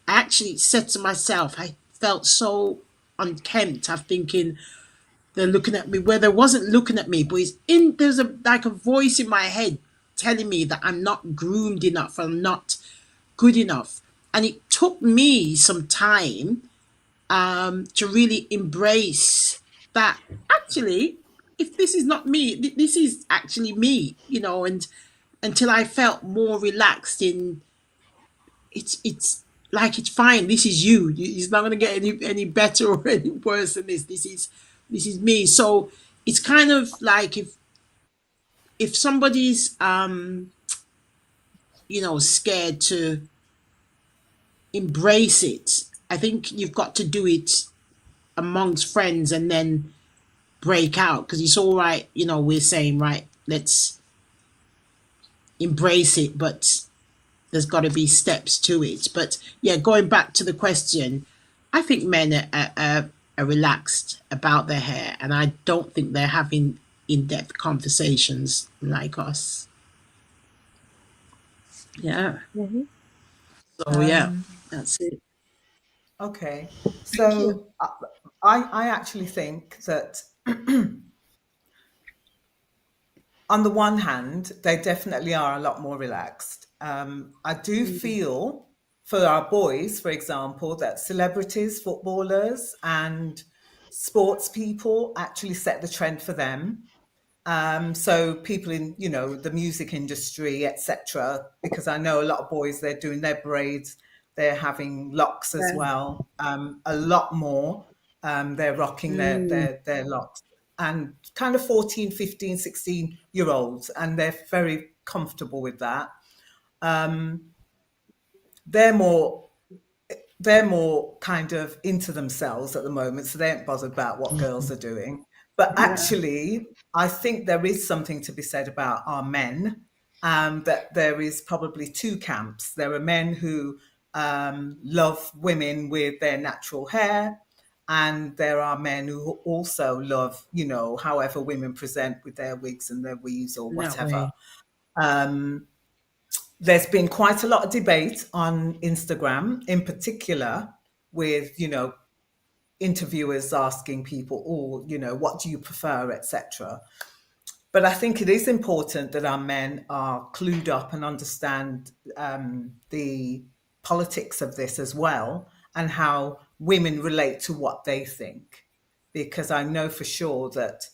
I actually said to myself, I felt so unkempt. I'm thinking they're looking at me where they wasn't looking at me, but there's like a voice in my head telling me that I'm not groomed enough, I'm not good enough. And it took me some time to really embrace that actually, if this is not me, this is actually me, and until I felt more relaxed in it's like it's fine. This is you. It's not going to get any better or any worse than this. This is me. So it's kind of like if somebody's scared to embrace it, I think you've got to do it amongst friends and then break out, because it's all right. We're saying, right, let's embrace it, but there's got to be steps to it. But yeah, going back to the question, I think men are relaxed about their hair, and I don't think they're having in-depth conversations like us. Yeah. Mhm. So yeah, that's it. Okay. Thank you. So I actually think that on the one hand, they definitely are a lot more relaxed. I do Mm, feel for our boys, for example, that celebrities, footballers, and sports people actually set the trend for them. So people in, the music industry, etc. Because I know a lot of boys, they're doing their braids, they're having locks as yeah. well. A lot more. They're rocking their, Mm, their locks, and kind of 14, 15, 16-year olds, and they're very comfortable with that. Um, they're more they're more kind of into themselves at the moment, so they ain't bothered about what girls are doing. But yeah. actually, I think there is something to be said about our men, that there is probably two camps. There are men who love women with their natural hair, and there are men who also love, however women present with their wigs and their weaves or That whatever. way. Um, there's been quite a lot of debate on Instagram, in particular, with interviewers asking people, "Oh, what do you prefer, etc." But I think it is important that our men are clued up and understand the politics of this as well, and how women relate to what they think, because I know for sure that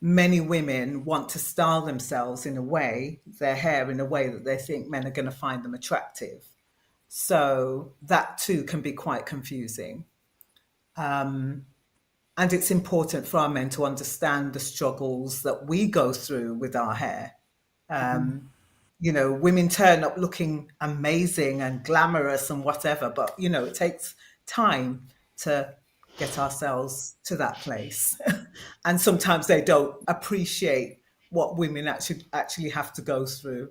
many women want to style themselves in a way, their hair in a way that they think men are going to find them attractive. So that too can be quite confusing. And it's important for our men to understand the struggles that we go through with our hair. Mhm. Women turn up looking amazing and glamorous and whatever, but it takes time to get ourselves to that place. And sometimes they don't appreciate what women actually have to go through.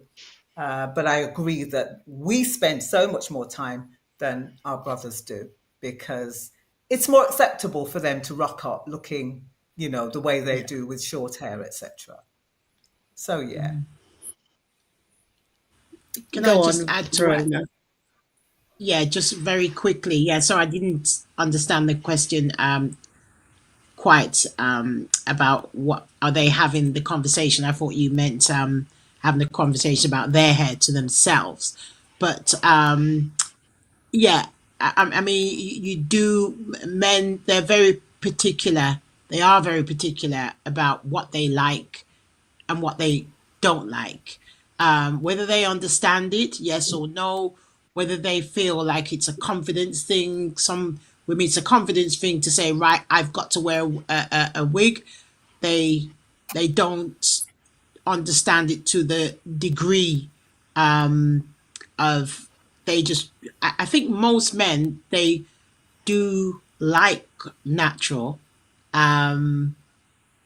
But I agree that we spend so much more time than our brothers do, because it's more acceptable for them to rock up looking, the way they Yeah. do with short hair, etc. So yeah. Mhm. Can I Go just on, add to what? Verona. Yeah, just very quickly. Yeah, so I didn't understand the question quite about what are they having the conversation. I thought you meant having a conversation about their hair to themselves. But yeah, I mean, you do, men, they're very particular. They are very particular about what they like and what they don't like. Whether they understand it, yes or no, whether they feel like it's a confidence thing. Some women, it's a confidence thing to say, right, I've got to wear a wig. They they don't understand it to the degree of they just. I think most men they do like natural. Um,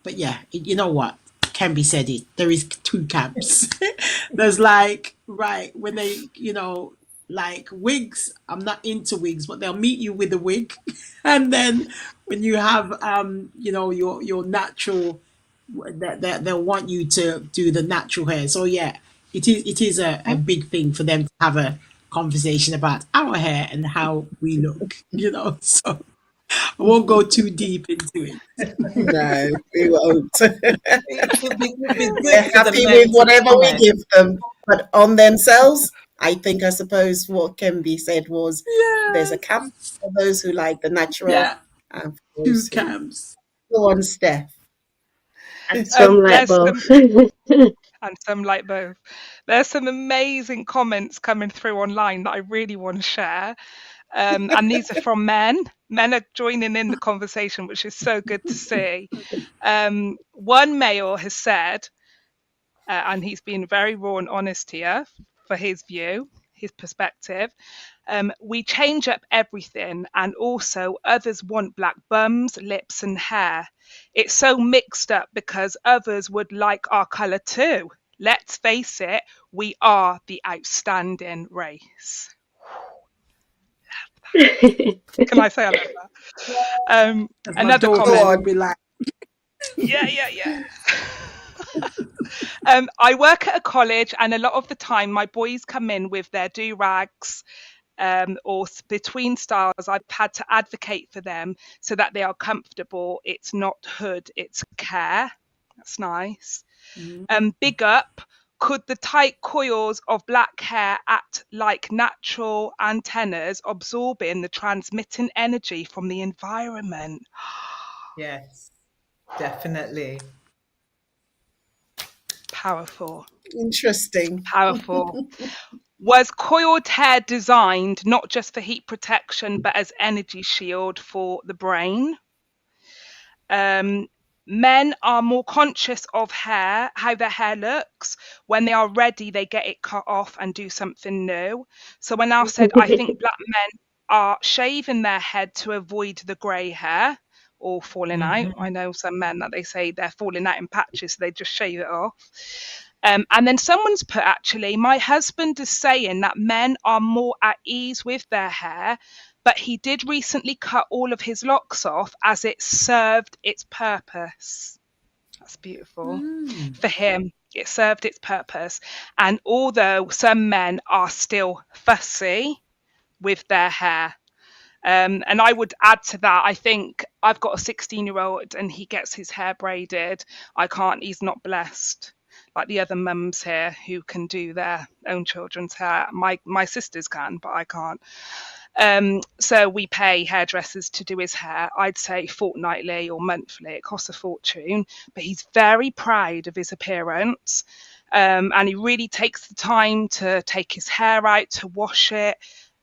but yeah, you know what? Can be said it. There is two camps. There's like, right, when they, like wigs, I'm not into wigs, but they'll meet you with a wig. And then when you have, your natural, that they'll want you to do the natural hair. So yeah, it is a big thing for them to have a conversation about our hair and how we look, So I won't go too deep into it. No, we won't. It'd be good They're for the happy men with to whatever we comment. give them, but on themselves, I suppose what can be said was there's a camp Yes. for those who like the natural Yeah. and for Two those who camps. go on, Steph. And some like There's both. some, and some like both. There's some amazing comments coming through online that I really want to share. And these are from men. Men are joining in the conversation, which is so good to see. One male has said, and he's been very raw and honest here for his view, his perspective. We change up everything, and also others want black bums, lips, and hair. It's so mixed up because others would like our colour too. Let's face it, we are the outstanding race. Can I say I love that? As my Another Go daughter comment. will on. be like, Yeah, yeah, yeah. I work at a college, and a lot of the time, my boys come in with their do rags, or between styles, I've had to advocate for them so that they are comfortable. It's not hood, it's care. That's nice. Big up. Could the tight coils of black hair act like natural antennas, absorbing the transmitting energy from the environment? Yes, definitely. Powerful. Interesting. Powerful. Was coiled hair designed not just for heat protection, but as energy shield for the brain? Men are more conscious of hair, how their hair looks. When they are ready, they get it cut off and do something new. So when I said, I think black men are shaving their head to avoid the grey hair or falling out. I know some men that they say they're falling out in patches, so they just shave it off. And then someone's put, actually, my husband is saying that men are more at ease with their hair, but he did recently cut all of his locks off as it served its purpose. That's beautiful. For him, it served its purpose. And although some men are still fussy with their hair, and I would add to that, I think I've got a 16-year-old and he gets his hair braided. I can't, he's not blessed like the other mums here who can do their own children's hair. My sisters can, but I can't. So we pay hairdressers to do his hair, I'd say fortnightly or monthly. It costs a fortune, but he's very proud of his appearance. And he really takes the time to take his hair out, to wash it.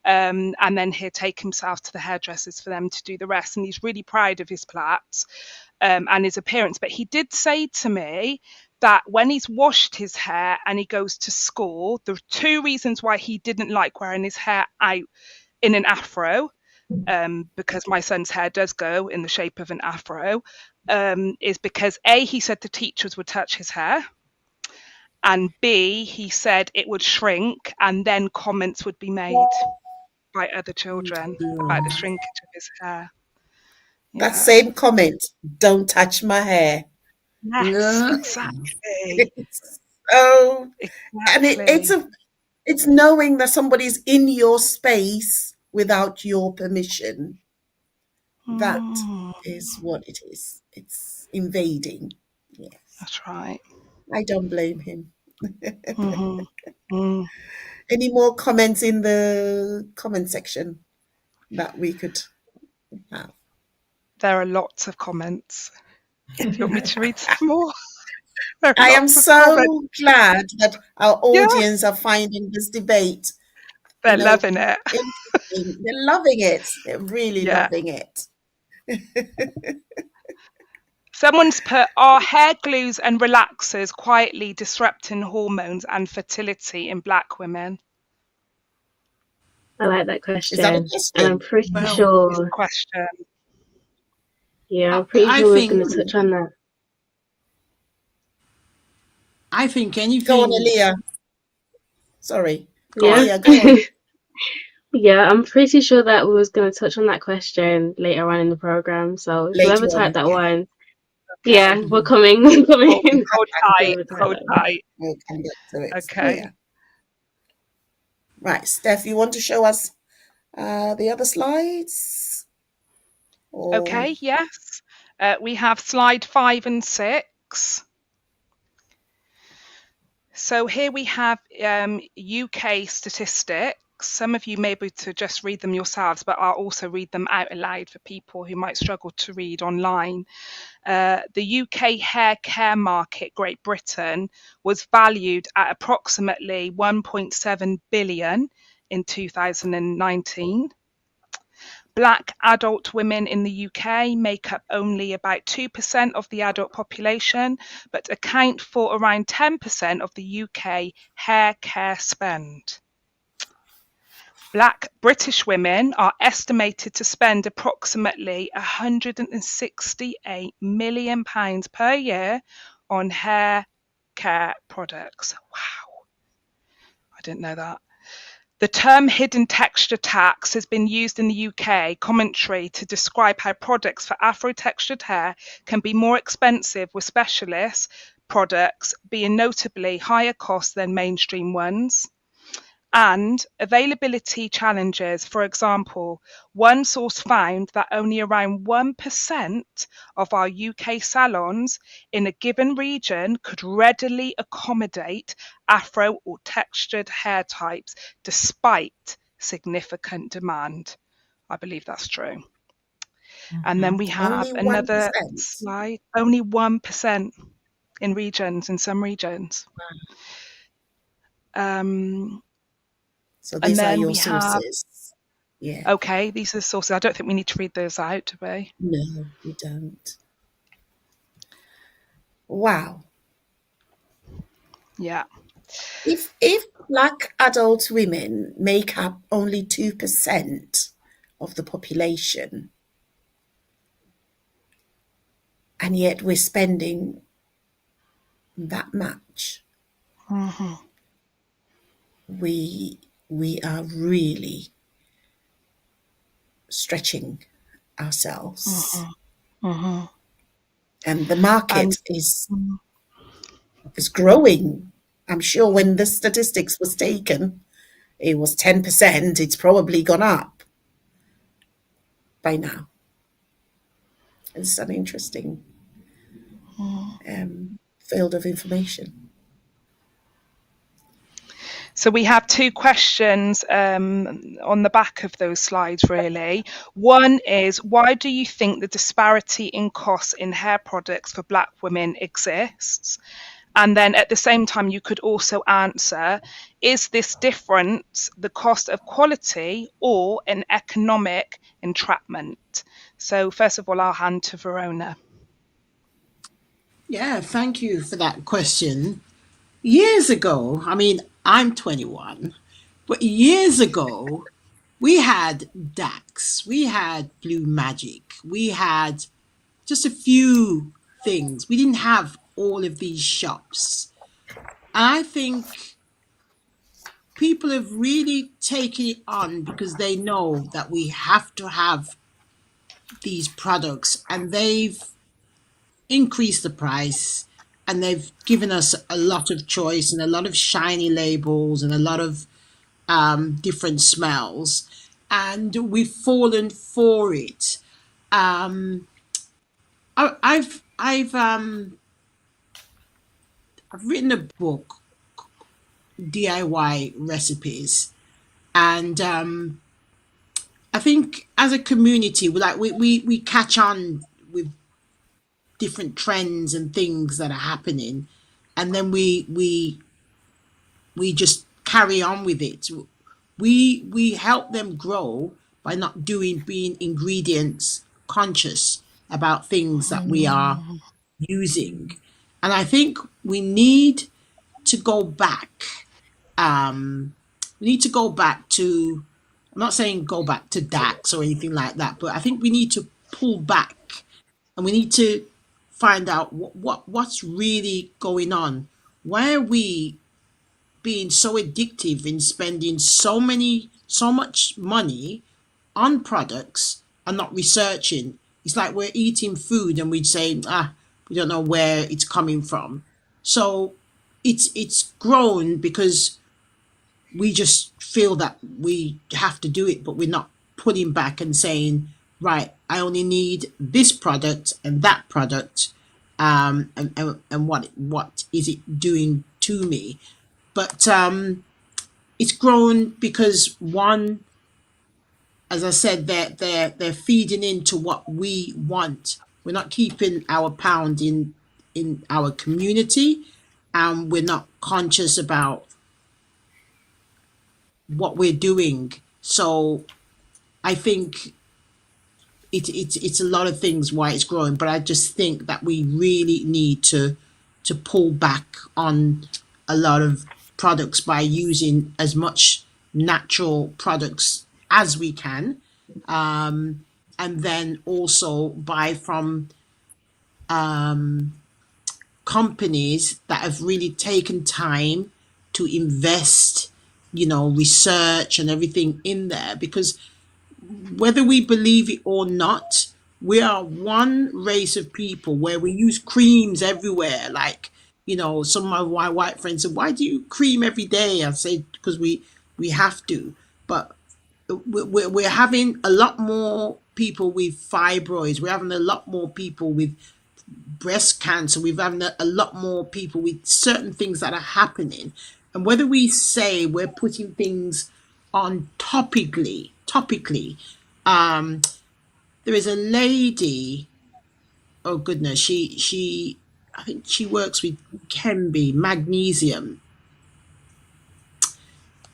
And then he'll take himself to the hairdressers for them to do the rest. And he's really proud of his plaits and his appearance. But he did say to me that when he's washed his hair and he goes to school, there are two reasons why he didn't like wearing his hair out in an afro, because my son's hair does go in the shape of an afro, is because A, he said the teachers would touch his hair, and B, he said it would shrink and then comments would be made by other children about the shrinkage of his hair. That same comment, don't touch my hair. Yes, exactly. So, and Exactly. it's knowing that somebody's in your space without your permission. That is what it is. It's invading. Yes. That's right. I don't blame him. Mhm. Mm. Any more comments in the comment section that we could have? There are lots of comments. Do you want me to read some more? There are I am lots of comments. so glad that our Yeah, audience are finding this debate, they're you know, loving it. interesting. They're loving it. They're really Yeah. loving it. Someone's put, are hair glues and relaxers quietly disrupting hormones and fertility in black women? I like that Is that a question. And I'm question? pretty Well, It's a sure, question. yeah, I'm pretty I sure we're think going to touch on that. Go on, anything. Aaliyah. Sorry. Go on. Yeah. Aaliyah, go on. Yeah, I'm pretty sure that we was going to touch on that question later on in the program. So Later whoever typed on. that Yeah. one, Okay. yeah, we're coming. We're Hold, coming. hold tight. Whoever typed Hold that one. tight. We'll come back to it. Okay. Yeah. Right, Steph, you want to show us the other slides? Or Okay, yes. We have slide 5 and 6. So here we have UK statistics. Some of you may be able to just read them yourselves, but I'll also read them out aloud for people who might struggle to read online. The UK hair care market, Great Britain, was valued at approximately 1.7 billion in 2019. Black adult women in the UK make up only about 2% of the adult population, but account for around 10% of the UK hair care spend. Black British women are estimated to spend approximately £168 million per year on hair care products. Wow, I didn't know that. The term hidden texture tax has been used in the UK commentary to describe how products for Afro-textured hair can be more expensive, with specialist products being notably higher cost than mainstream ones. and availability challenges. For example, one source found that only around 1% of our UK salons in a given region could readily accommodate afro or textured hair types despite significant demand. I believe that's true. And then we have Only another 1%. slide. Only 1% in regions, in some regions. Um, So and these are then your we have, sources. Yeah. okay, these are the sources. I don't think we need to read those out, do we? No, you don't. Wow. Yeah. If black adult women make up only 2% of the population, and yet we're spending that much, hmm we we are really stretching ourselves. hmm hmm And the And market is growing. I'm sure when the statistics was taken, it was 10%. It's probably gone up by now. It's an interesting field of information. so we have two questions on the back of those slides, really. One is, why do you think the disparity in costs in hair products for Black women exists? And then at the same time, you could also answer, is this difference the cost of quality or an economic entrapment? So first of all, I'll hand to Verona. Yeah, thank you for that question. Years ago, I mean, I'm 21, but years ago, we had Dax, we had Blue Magic, we had just a few things. We didn't have all of these shops. And I think people have really taken it on because they know that we have to have these products, and they've increased the price, and they've given us a lot of choice and a lot of shiny labels and a lot of different smells, and we've fallen for it. Um, I've written a book, DIY recipes, and I think as a community, we catch on with different trends and things that are happening, and then we just carry on with it. We help them grow by not doing being ingredients conscious about things that we are using. And I think we need to go back. We need to go back to, I'm not saying go back to DAX or anything like that, but I think we need to pull back, and we need to find out what's really going on. Why are we being so addictive in spending so much money on products and not researching? It's like we're eating food and we say, we don't know where it's coming from. So it's grown because we just feel that we have to do it, but we're not putting back and saying, right, I only need this product and that product, and what is it doing to me? But it's grown because one, as I said, they're feeding into what we want. We're not keeping our pound in our community, and we're not conscious about what we're doing. So I think it's a lot of things why it's growing, but I just think that we really need to pull back on a lot of products by using as much natural products as we can, and then also buy from companies that have really taken time to invest, research and everything in there, because whether we believe it or not, we are one race of people where we use creams everywhere. Like, some of my white friends said, "Why do you cream every day?" I say, "Because we We have to. But we're having a lot more people with fibroids. We're having a lot more people with breast cancer. We've having a lot more people with certain things that are happening. And whether we say we're putting things on topically, um, there is a lady. Oh goodness, she I think she works with Kemby magnesium.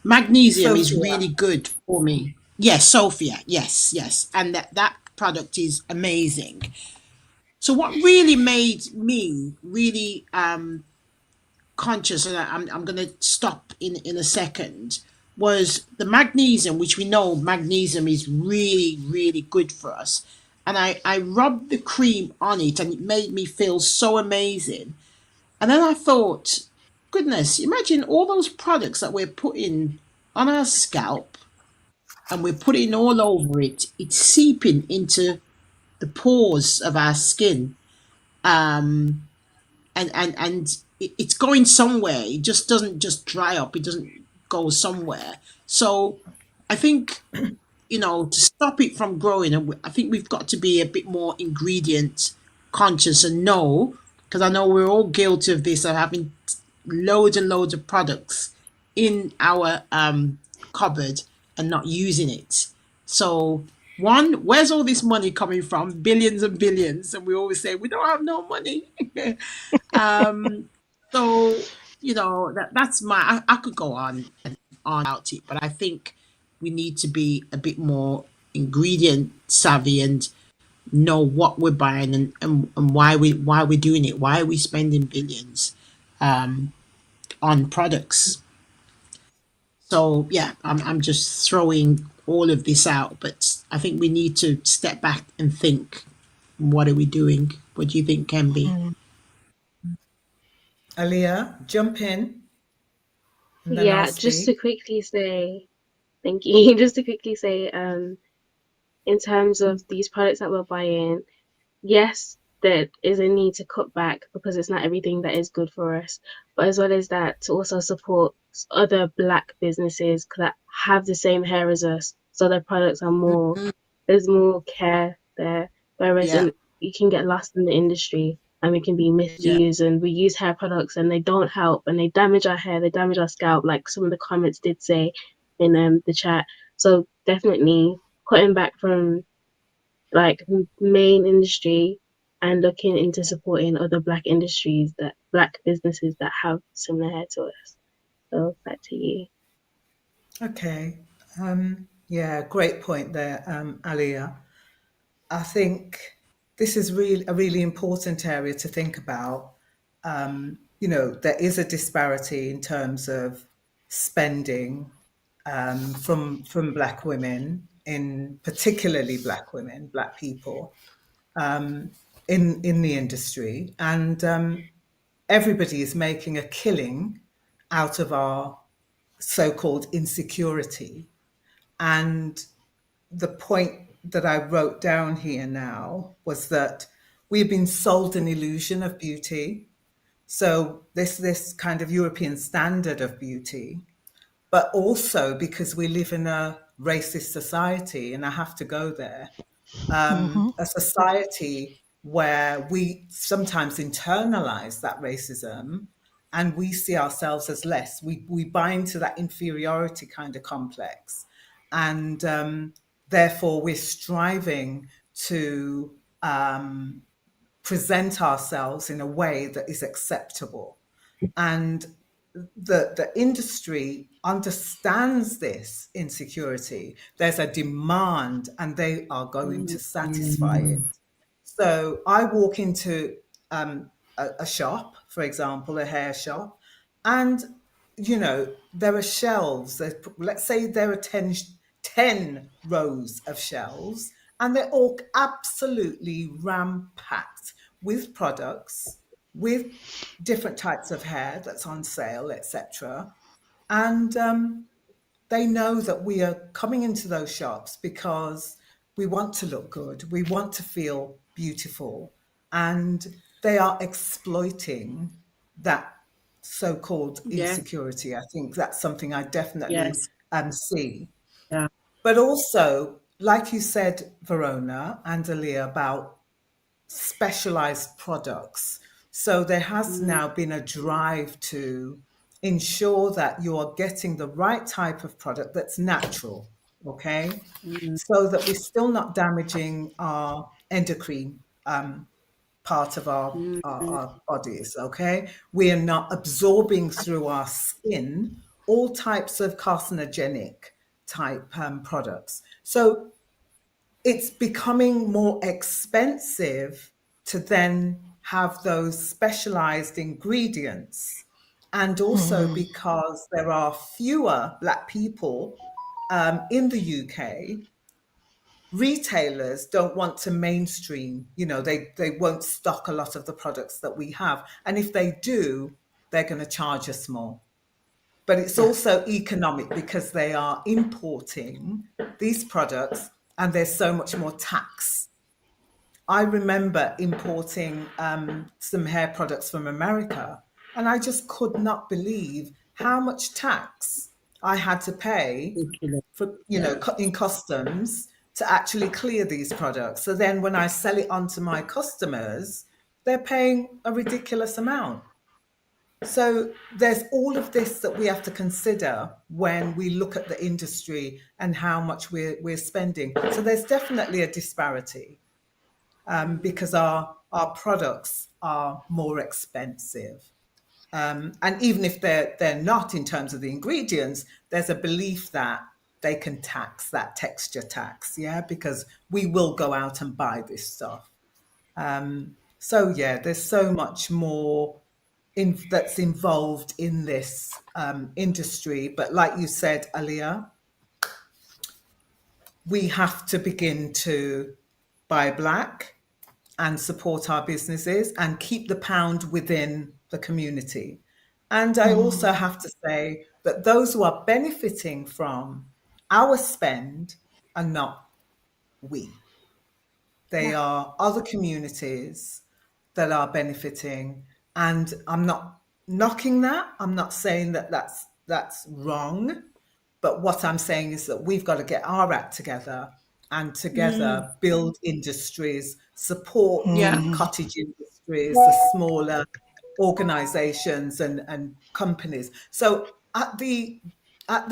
Magnesium is Sophia. really good for me. Yes, Sophia. Yes, yes, and that product is amazing. So what really made me really conscious, and I'm going to stop in a second, was the magnesium, which we know magnesium is really, really good for us. And I rubbed the cream on it and it made me feel so amazing. And then I thought, goodness, imagine all those products that we're putting on our scalp and we're putting all over it, it's seeping into the pores of our skin. Um, and it's going somewhere. It just doesn't just dry up. It doesn't go somewhere. So I think, to stop it from growing, and I think we've got to be a bit more ingredient conscious and know, because I know we're all guilty of this, of having loads and loads of products in our cupboard and not using it. So one, where's all this money coming from? Billions and billions, and we always say we don't have no money. Um, so that's I could go on and on about it, but I think we need to be a bit more ingredient savvy and know what we're buying and why we're doing it. Why are we spending billions on products? So yeah, I'm just throwing all of this out, but I think we need to step back and think, what are we doing? What do you think, Kemby? Aaliyah, jump in and then I'll Yeah, just to speak. quickly say, thank you. Just to quickly say, in terms of these products that we're buying, yes, there is a need to cut back because it's not everything that is good for us. But as well as that, to also support other Black businesses that have the same hair as us, so their products are more, there's more care there. Whereas Yeah, you can get lost in the industry and we can be yeah, misused, and we use hair products and they don't help and they damage our hair, they damage our scalp, like some of the comments did say in the chat. So definitely cutting back from like main industry and looking into supporting other Black businesses that have similar hair to us. So back to you. Okay. Yeah, great point there, Aliyah. I think this is really a really important area to think about. There is a disparity in terms of spending from Black women, in particularly Black women, Black people, in the industry, and everybody is making a killing out of our so-called insecurity. And the point that I wrote down here now was that we've been sold an illusion of beauty. So this kind of European standard of beauty, but also because we live in a racist society, and I have to go there, a society where we sometimes internalize that racism and we see ourselves as less. We buy into that inferiority kind of complex. And therefore, we're striving to present ourselves in a way that is acceptable. And the industry understands this insecurity. There's a demand and they are going to satisfy it. So I walk into a shop, for example, a hair shop, and there are shelves. Let's say there are 10 rows of shelves, and they're all absolutely ram-packed with products, with different types of hair that's on sale, etc. And they know that we are coming into those shops because we want to look good, we want to feel beautiful, and they are exploiting that so-called yeah, insecurity. I think that's something I definitely yes, see. Yeah. But also, like you said, Verona and Aaliyah, about specialized products. So there has Mm, now been a drive to ensure that you are getting the right type of product that's natural, okay? mm, So that we're still not damaging our endocrine part of mm, our bodies, okay? We are not absorbing through our skin all types of carcinogenic type products. So it's becoming more expensive to then have those specialized ingredients. And also because there are fewer Black people in the UK, retailers don't want to mainstream, they won't stock a lot of the products that we have. And if they do, they're going to charge us more. But it's yeah. also economic because they are importing these products and there's so much more tax. I remember importing some hair products from America, and I just could not believe how much tax I had to pay Ridiculous. for, Yeah. in customs to actually clear these products. So then when I sell it on to my customers, they're paying a ridiculous amount. So there's all of this that we have to consider when we look at the industry and how much we're spending. So there's definitely a disparity because our products are more expensive. And even if they're not in terms of the ingredients, there's a belief that they can tax that texture tax, yeah, because we will go out and buy this stuff. So yeah, there's so much more that's involved in this industry. But like you said, Aliyah, we have to begin to buy black and support our businesses and keep the pound within the community. And I also have to say that those who are benefiting from our spend are not we. They Yeah. are other communities that are benefiting. And I'm not knocking that. I'm not saying that that's wrong. But what I'm saying is that we've got to get our act together and Mm, together build industries, support yeah. the cottage industries, the smaller organizations and companies. So at the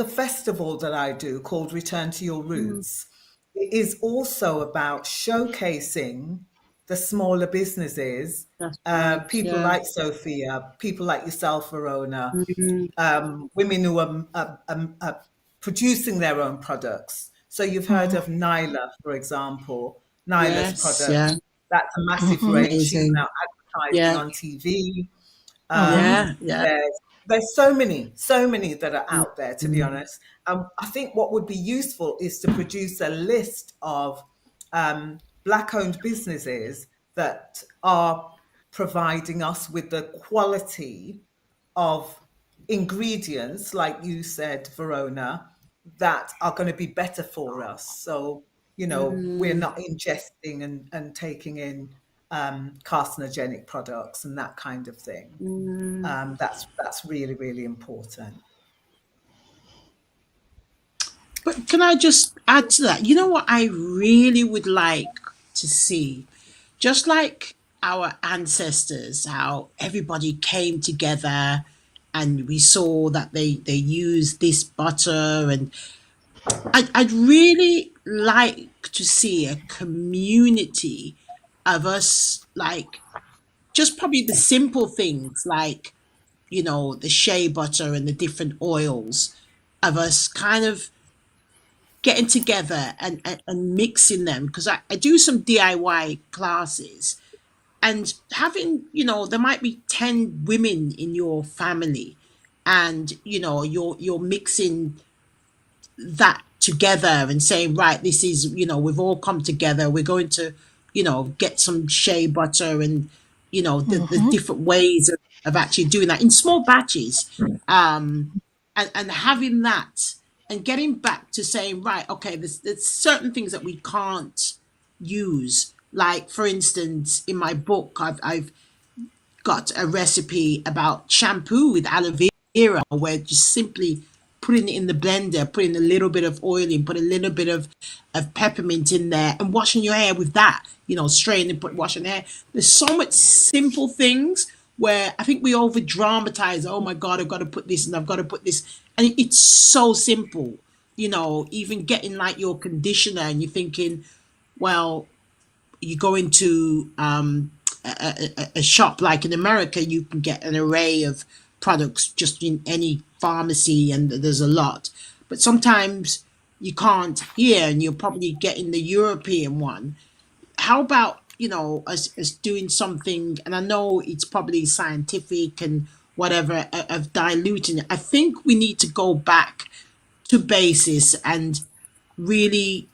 festival that I do called Return to Your Mm, Roots, it is also about showcasing the smaller businesses, that's right. people Yeah. like Sophia, people like yourself, Verona, Mm, women who are producing their own products. So you've heard of Nyla, for example, Nyla's yes. Yeah. products. That's a massive range. She's Amazing. now advertising Yeah. on TV. Yeah. Um, Yeah. there's so many that are out there, to be Mm, honest. I think what would be useful is to produce a list of Black-owned businesses that are providing us with the quality of ingredients, like you said, Verona, that are going to be better for us. So, we're mm, not ingesting and taking in carcinogenic products and that kind of thing. mm. That's really, really important. But can I just add to that? You know what I really would like to see? Just like our ancestors, how everybody came together and we saw that they used this butter, and I'd really like to see a community of us, like just probably the simple things like, the shea butter and the different oils, of us kind of getting together and mixing them, because I do some DIY classes, and having, there might be 10 women in your family, and you're mixing that together and saying, right, this is, we've all come together, we're going to, get some shea butter, and the different ways of actually doing that in small batches, and having that, and getting back to saying, right, okay, there's certain things that we can't use, like for instance in my book, I've got a recipe about shampoo with aloe vera, where just simply putting it in the blender, putting a little bit of oil in, put a little bit of peppermint in there, and washing your hair with that. Straighten and washing hair. There's so much simple things where I think we over dramatize. Oh my God, I've got to put this and I've got to put this, and it's so simple. Even getting like your conditioner, and you're thinking, well, you go into a shop like in America, you can get an array of products just in any pharmacy, and there's a lot. But sometimes you can't here, and you're probably getting the European one. How about us doing something? And I know it's probably scientific and whatever of diluting it. I think we need to go back to basis and really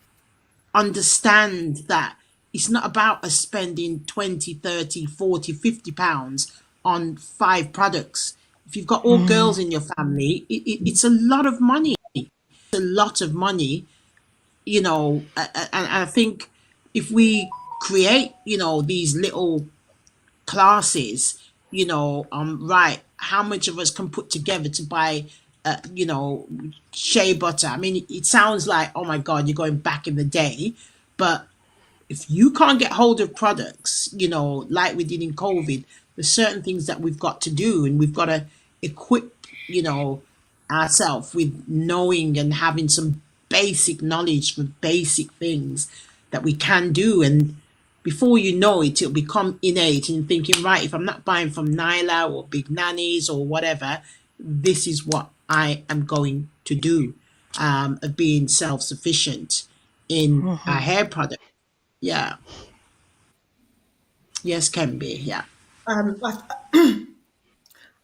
understand that it's not about us spending 20, 30, 40, 50 pounds on 5 products. If you've got all girls in your family, it's a lot of money. It's a lot of money, and I think if we create, these little classes, right, how much of us can put together to buy, shea butter? I mean, it sounds like, oh my God, you're going back in the day, but if you can't get hold of products, like we did in COVID, there's certain things that we've got to do, and we've got to equip, ourselves with knowing and having some basic knowledge for basic things that we can do. And before you know it, it'll become innate, and thinking, right, if I'm not buying from Nyla or Big Nannies or whatever, this is what I am going to do, of being self-sufficient in our hair product. Yeah. Yes, can be. Yeah.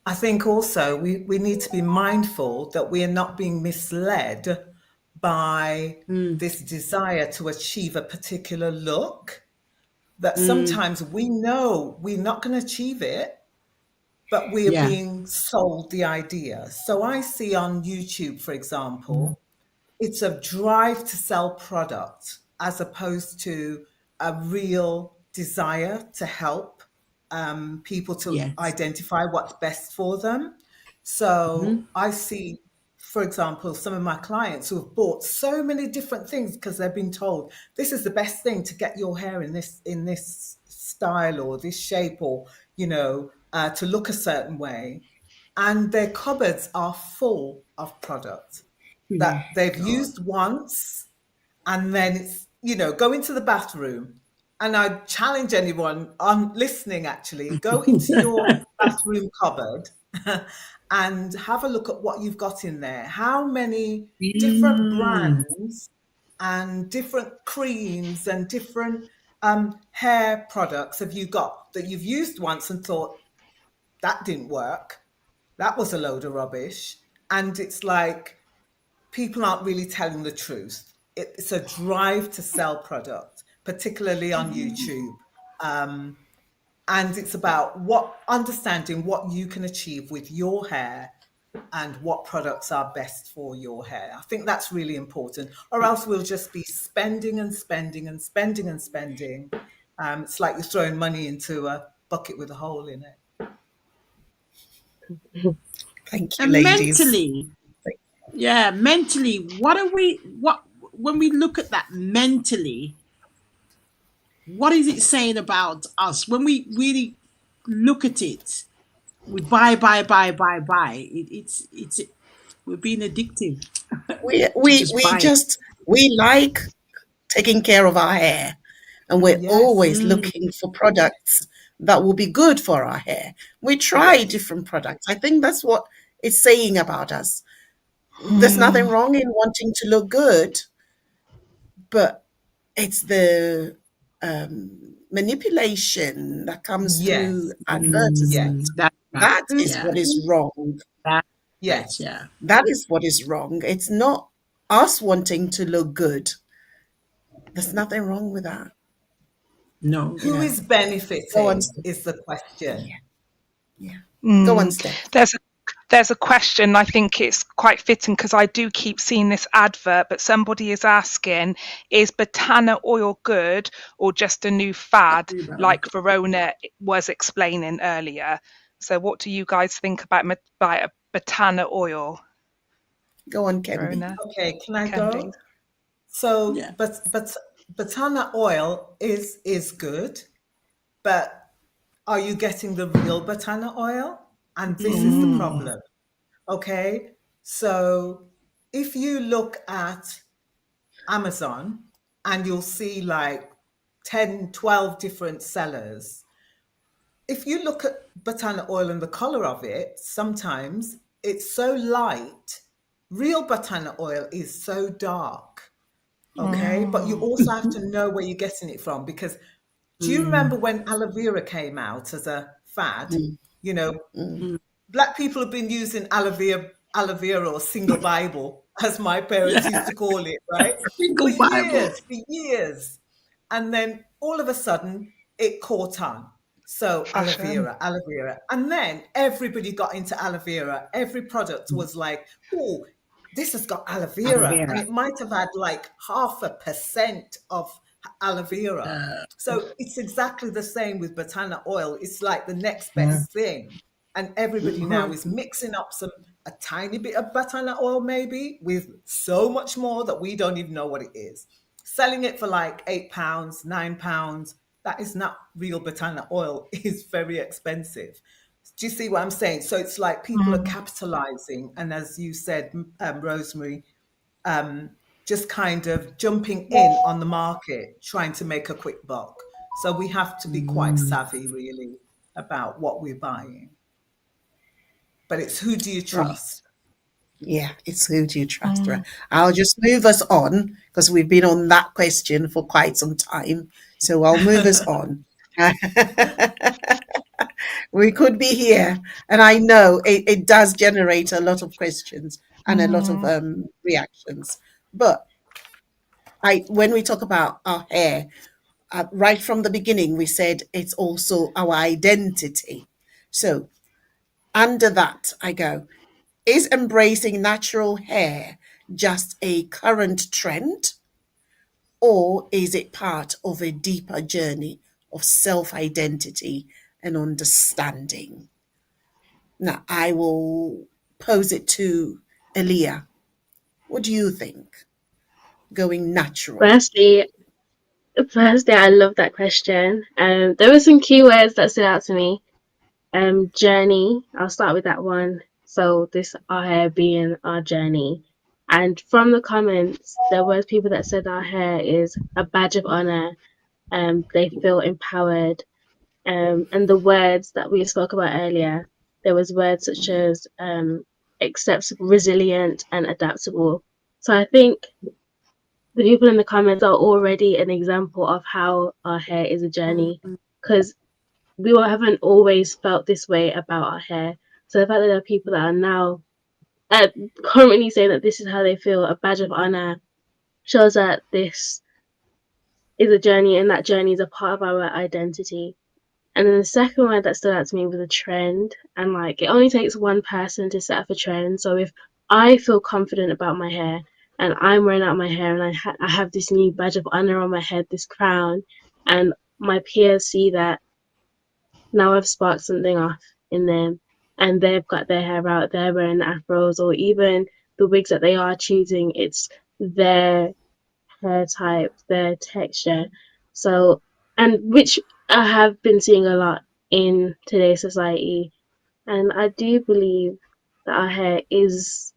I think also we need to be mindful that we are not being misled by this desire to achieve a particular look, that sometimes we know we're not going to achieve it, but we are Yeah. being sold the idea. So I see on YouTube, for example, it's a drive to sell product as opposed to a real desire to help people to Yes. identify what's best for them. So I see, for example, some of my clients who have bought so many different things because they've been told this is the best thing to get your hair in this style or this shape, or to look a certain way, and their cupboards are full of product that they've used once, and then it's, go into the bathroom. And I challenge anyone on listening, actually, go into your bathroom cupboard and have a look at what you've got in there. How many different brands and different creams and different hair products have you got that you've used once and thought, that didn't work? That was a load of rubbish. And it's like, people aren't really telling the truth. It's a drive to sell product, particularly on YouTube. And it's about understanding what you can achieve with your hair and what products are best for your hair. I think that's really important, or else we'll just be spending and spending and spending and spending. It's like you're throwing money into a bucket with a hole in it. Thank you, And ladies. mentally, what when we look at that mentally, what is it saying about us? When we really look at it, we buy. It's we're being addictive We to we just we buying. just we like taking care of our hair, and we're Yes. always looking for products that will be good for our hair. We try different products. I think that's what it's saying about us. There's nothing wrong in wanting to look good, but it's the manipulation that comes through Yes. advertisement. Yes. That's right. That is Yeah. what is wrong. That's right. Yes. Yeah. That is what is wrong. It's not us wanting to look good. There's nothing wrong with that. No. Who Yeah. is Go on, benefiting Steph. is the question. Yeah. Go on, Steph. There's a question, I think it's quite fitting because I do keep seeing this advert, but somebody is asking, is Botana oil good or just a new fad, like Verona was explaining earlier? So what do you guys think about Botana oil? Go on, Kemby. Rona, Okay, can I Candy. go? So, Yeah. but batana oil is good, but are you getting the real batana oil? And this is the Mm. problem. Okay, so if you look at Amazon and you'll see like 10, 12 different sellers. If you look at batana oil and the color of it, sometimes it's so light. Real batana oil is so dark. Okay, but you Mm. also have to know where you're getting it from, because do you Mm. remember when aloe vera came out as a fad? Mm, You know, mm. Mm. Black people have been using aloe vera or single Bible, as my parents used Yeah. to call it, right? For Single Bible. years, for years. And then all of a sudden it caught on. So Fashion. aloe vera. And then everybody got into aloe vera. Every product was like, oh, this has got aloe Aloe vera. And vera. it might have had like 0.5% of aloe vera. So it's exactly the same with batana oil. It's like the next Mm. best thing. And everybody now Mhm. is mixing up a tiny bit of batana oil maybe with so much more that we don't even know what it is. Selling it for like £8, £9. That is not real batana oil. It's very expensive. Do you see what I'm saying? So it's like people are Mm. capitalizing, and as you said, Rosemary, just kind of jumping in on the market, trying to make a quick buck. So we have to be quite Mm. savvy, really, about what we're buying. But it's who do you Right. trust? Yeah, it's who do you trust, right? Mm. I'll just move us on because we've been on that question for quite some time. So I'll move us on. We could be here, and I know it does generate a lot of questions and a lot of Mm. reactions. But when we talk about our hair, right from the beginning, we said it's also our identity. So under that, I go, is embracing natural hair just a current trend, or is it part of a deeper journey of self identity and understanding? Now, I will pose it to Elia. What do you think? Going natural. Firstly, firstly, I love that question. There were some keywords that stood out to me. Journey. I'll start with that one. So this our hair being our journey. And from the comments, there was people that said our hair is a badge of honor. They feel empowered. And the words that we spoke about earlier, there was words such as acceptable, resilient, and adaptable. So I think the people in the comments are already an example of how our hair is a journey, because haven't always felt this way about our hair. So the fact that there are people that are now currently saying that this is how they feel, a badge of honor, shows that this is a journey, and that journey is a part of our identity. And then the second word that stood out to me was a trend. And like, it only takes one person to set up a trend. So if I feel confident about my hair and I'm wearing out my hair and I have this new badge of honor on my head, this crown, and my peers see that, now I've sparked something off in them, and they've got their hair out, they're wearing afros, or even the wigs that they are choosing, it's their hair type, their texture. So, and which I have been seeing a lot in today's society. And I do believe that our hair is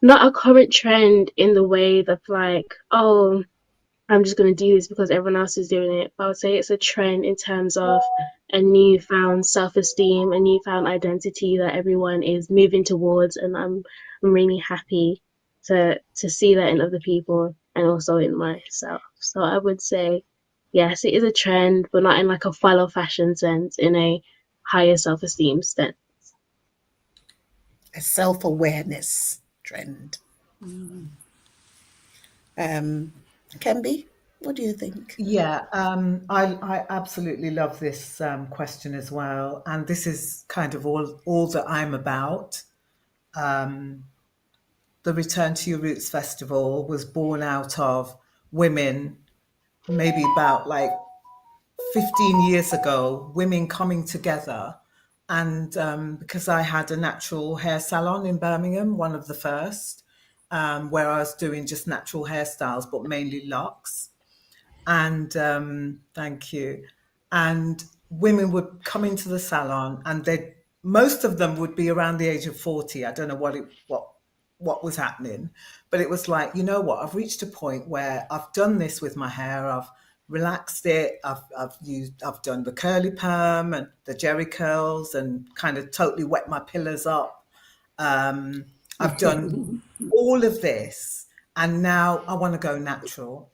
not a current trend in the way that's like, oh, I'm just going to do this because everyone else is doing it. But I would say it's a trend in terms of a newfound self-esteem, a newfound identity that everyone is moving towards, and I'm really happy to see that in other people and also in myself. So I would say, yes, it is a trend, but not in like a follow fashion sense, in a higher self-esteem sense. A self awareness trend. Um, Kemby, what do you think? Yeah, I absolutely love this question as well, and this is kind of all that I'm about. Um, the Return to Your Roots Festival was born out of women, maybe about like 15 years ago, women coming together. And because I had a natural hair salon in Birmingham, one of the first, where I was doing just natural hairstyles, but mainly locks. And thank you. And women would come into the salon, and they most of them would be around the age of 40. I don't know what was happening, but it was like, you know what? I've reached a point where I've done this with my hair. I've relaxed it. I've done the curly perm and the jerry curls, and kind of totally wet my pillars up. I've done all of this, and now I want to go natural.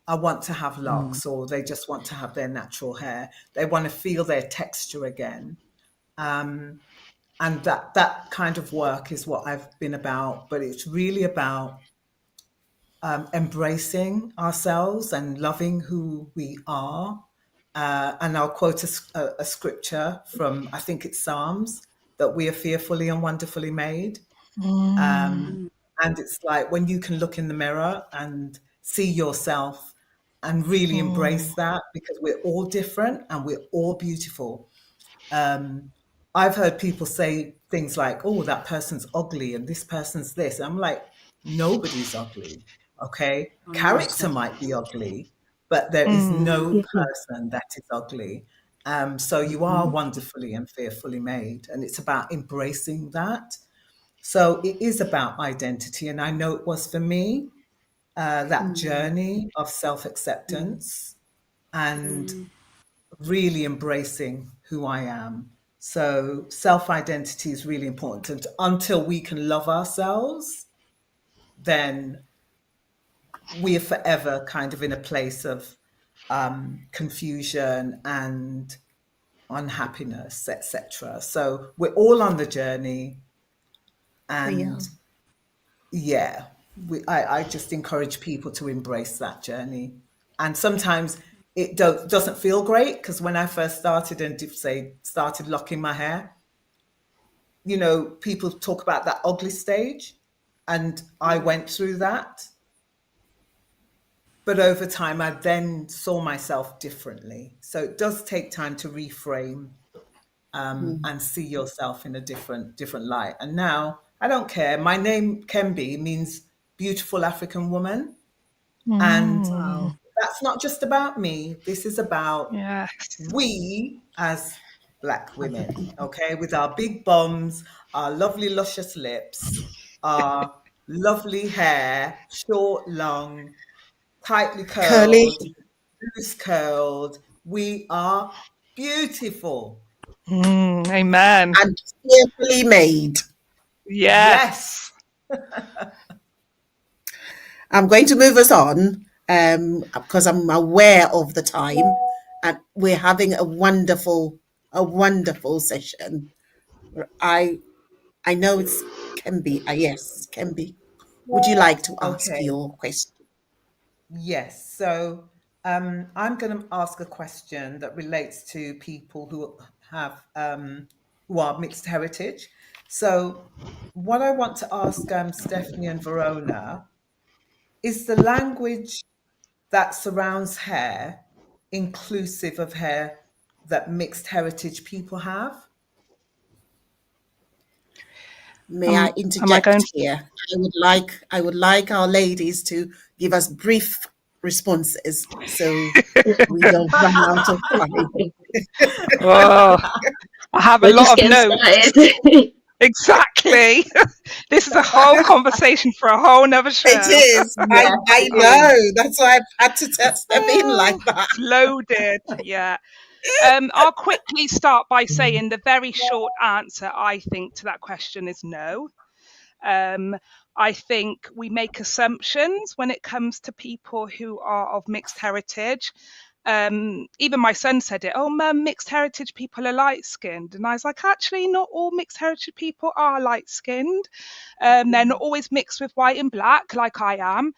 I want to have locks, or they just want to have their natural hair. They want to feel their texture again. And that kind of work is what I've been about. But it's really about embracing ourselves and loving who we are. And I'll quote a scripture from, I think it's Psalms, that we are fearfully and wonderfully made. And it's like when you can look in the mirror and see yourself and really embrace that, because we're all different and we're all beautiful. I've heard people say things like, oh, that person's ugly and this person's this. And I'm like, nobody's ugly. Okay. Character might be ugly, but there is no person that is ugly. So you are wonderfully and fearfully made. And it's about embracing that. So it is about identity. And I know it was for me, that journey of self-acceptance and really embracing who I am. So self-identity is really important. Until we can love ourselves, then we are forever kind of in a place of confusion and unhappiness, etc. So we're all on the journey. And yeah, I just encourage people to embrace that journey. And sometimes it doesn't feel great, because when I first started and started locking my hair, you know, people talk about that ugly stage, and I went through that. But over time, I then saw myself differently. So it does take time to reframe and see yourself in a different light. And now I don't care. My name, Kembi, means beautiful African woman. And that's not just about me. This is about we as Black women, okay, with our big bums, our lovely luscious lips, our lovely hair, short, long, tightly Curly. curled, loose curled. We are beautiful. Amen. And fearfully made. Yes. I'm going to move us on because I'm aware of the time, and we're having a wonderful session. I know it's Kembi. Yes, Kembi. Would you like to ask Okay. your question? Yes. So I'm going to ask a question that relates to people who have who are mixed heritage. So what I want to ask Stephanie and Verona is, the language that surrounds hair inclusive of hair that mixed heritage people have? May I Am I interject going? here? I would like our ladies to give us brief responses so we don't run out of time. Oh, I have a We're just lot of getting notes. started. Exactly. This is a whole conversation for a whole nother show. It is. Yeah, I it know. is. That's why I've had to step in like that. It's loaded. Yeah. I'll quickly start by saying the very short answer, I think, to that question is no. I think we make assumptions when it comes to people who are of mixed heritage. Even my son said it, oh, Mum, mixed heritage people are light skinned. And I was like, actually, not all mixed heritage people are light skinned. They're not always mixed with white and black like I am.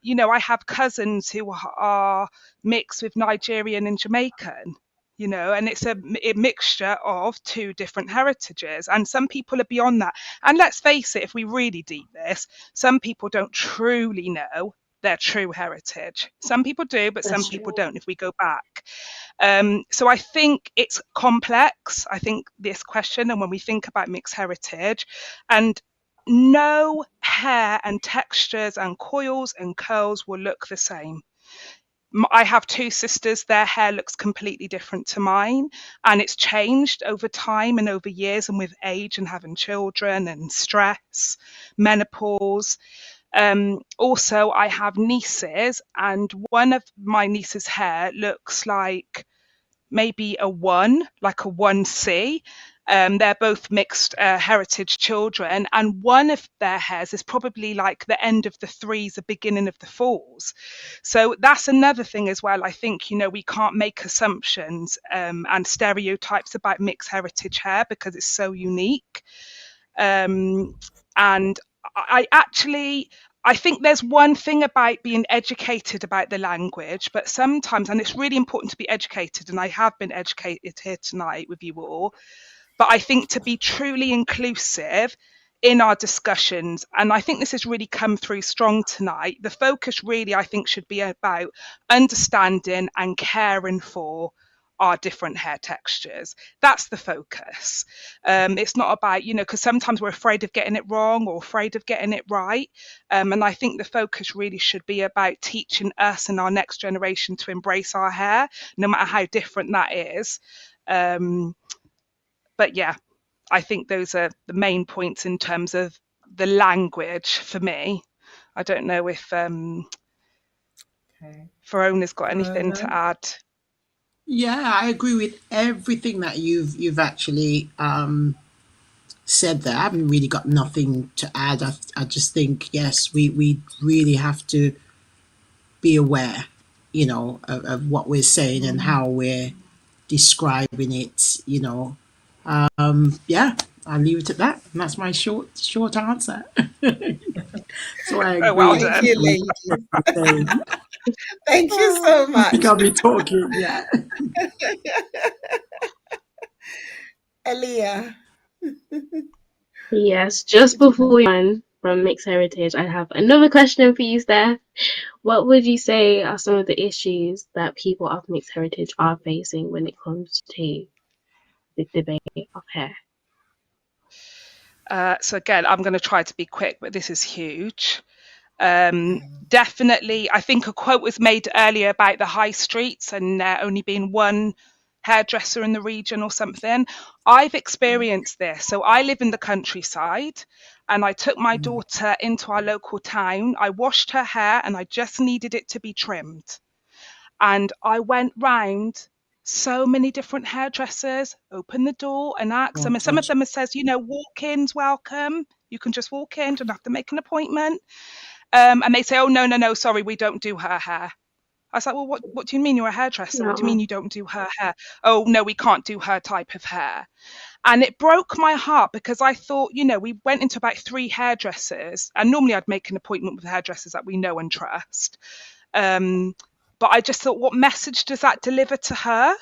You know, I have cousins who are mixed with Nigerian and Jamaican. You know, and it's a mixture of two different heritages, and some people are beyond that. And let's face it, if we really deep this, some people don't truly know their true heritage. Some people do, but some people don't if we go back. So I think it's complex. I think this question, and when we think about mixed heritage, and no hair and textures and coils and curls will look the same. I have two sisters, their hair looks completely different to mine, and it's changed over time and over years and with age and having children and stress, menopause. Also, I have nieces, and one of my niece's hair looks like maybe a 1, like a 1C. They're both mixed heritage children, and one of their hairs is probably like the end of the 3s, the beginning of the 4s. So that's another thing as well. I think, we can't make assumptions and stereotypes about mixed heritage hair because it's so unique. And I think there's one thing about being educated about the language, but sometimes, and it's really important to be educated, and I have been educated here tonight with you all, but I think to be truly inclusive in our discussions, and I think this has really come through strong tonight, the focus really, I think, should be about understanding and caring for our different hair textures. That's the focus. It's not about, because sometimes we're afraid of getting it wrong or afraid of getting it right. And I think the focus really should be about teaching us and our next generation to embrace our hair, no matter how different that is. But yeah, I think those are the main points in terms of the language for me. I don't know if Verona's got anything to add. Yeah, I agree with everything that you've actually said there. I haven't really got nothing to add. I just think, yes, we really have to be aware, of what we're saying and how we're describing it, Yeah, I'll leave it at that. And that's my short answer. So I agree. Oh, well with done. Thank you, everything lady. you're saying. Thank you so I much. think I'll be talking, yeah. Aaliyah. Yes, just before we run from mixed heritage, I have another question for you, Steph. What would you say are some of the issues that people of mixed heritage are facing when it comes to the debate of hair? So again, I'm going to try to be quick, but this is huge. Definitely, I think a quote was made earlier about the high streets and there only being one hairdresser in the region or something. I've experienced this. So I live in the countryside, and I took my daughter into our local town. I washed her hair and I just needed it to be trimmed. And I went round so many different hairdressers, opened the door and asked them. And some of them says, walk-ins welcome. You can just walk in, don't have to make an appointment. And they say, oh, no, sorry, we don't do her hair. I was like, well, what do you mean you're a hairdresser? What do you mean you don't do her hair? Oh, no, we can't do her type of hair. And it broke my heart because I thought, we went into about 3 hairdressers, and normally I'd make an appointment with hairdressers that we know and trust. But I just thought, what message does that deliver to her?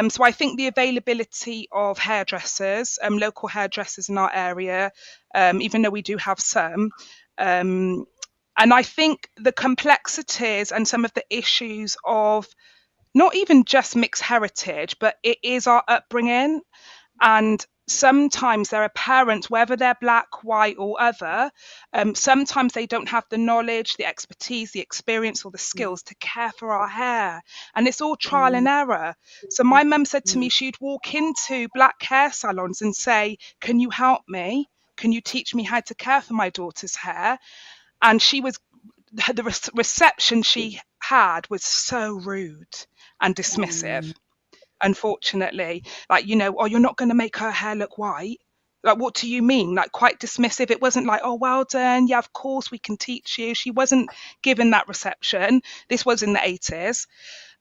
So I think the availability of hairdressers, local hairdressers in our area, even though we do have some, and I think the complexities and some of the issues of not even just mixed heritage, but it is our upbringing. And sometimes there are parents, whether they're black, white, or other, sometimes they don't have the knowledge, the expertise, the experience, or the skills to care for our hair. And it's all trial and error. So my mum said to me, she'd walk into black hair salons and say, can you help me? Can you teach me how to care for my daughter's hair? And the reception she had was so rude and dismissive. Unfortunately, like, oh, you're not going to make her hair look white. Like, what do you mean? Like, quite dismissive. It wasn't like, oh, well done. Yeah, of course we can teach you. She wasn't given that reception. This was in the 80s.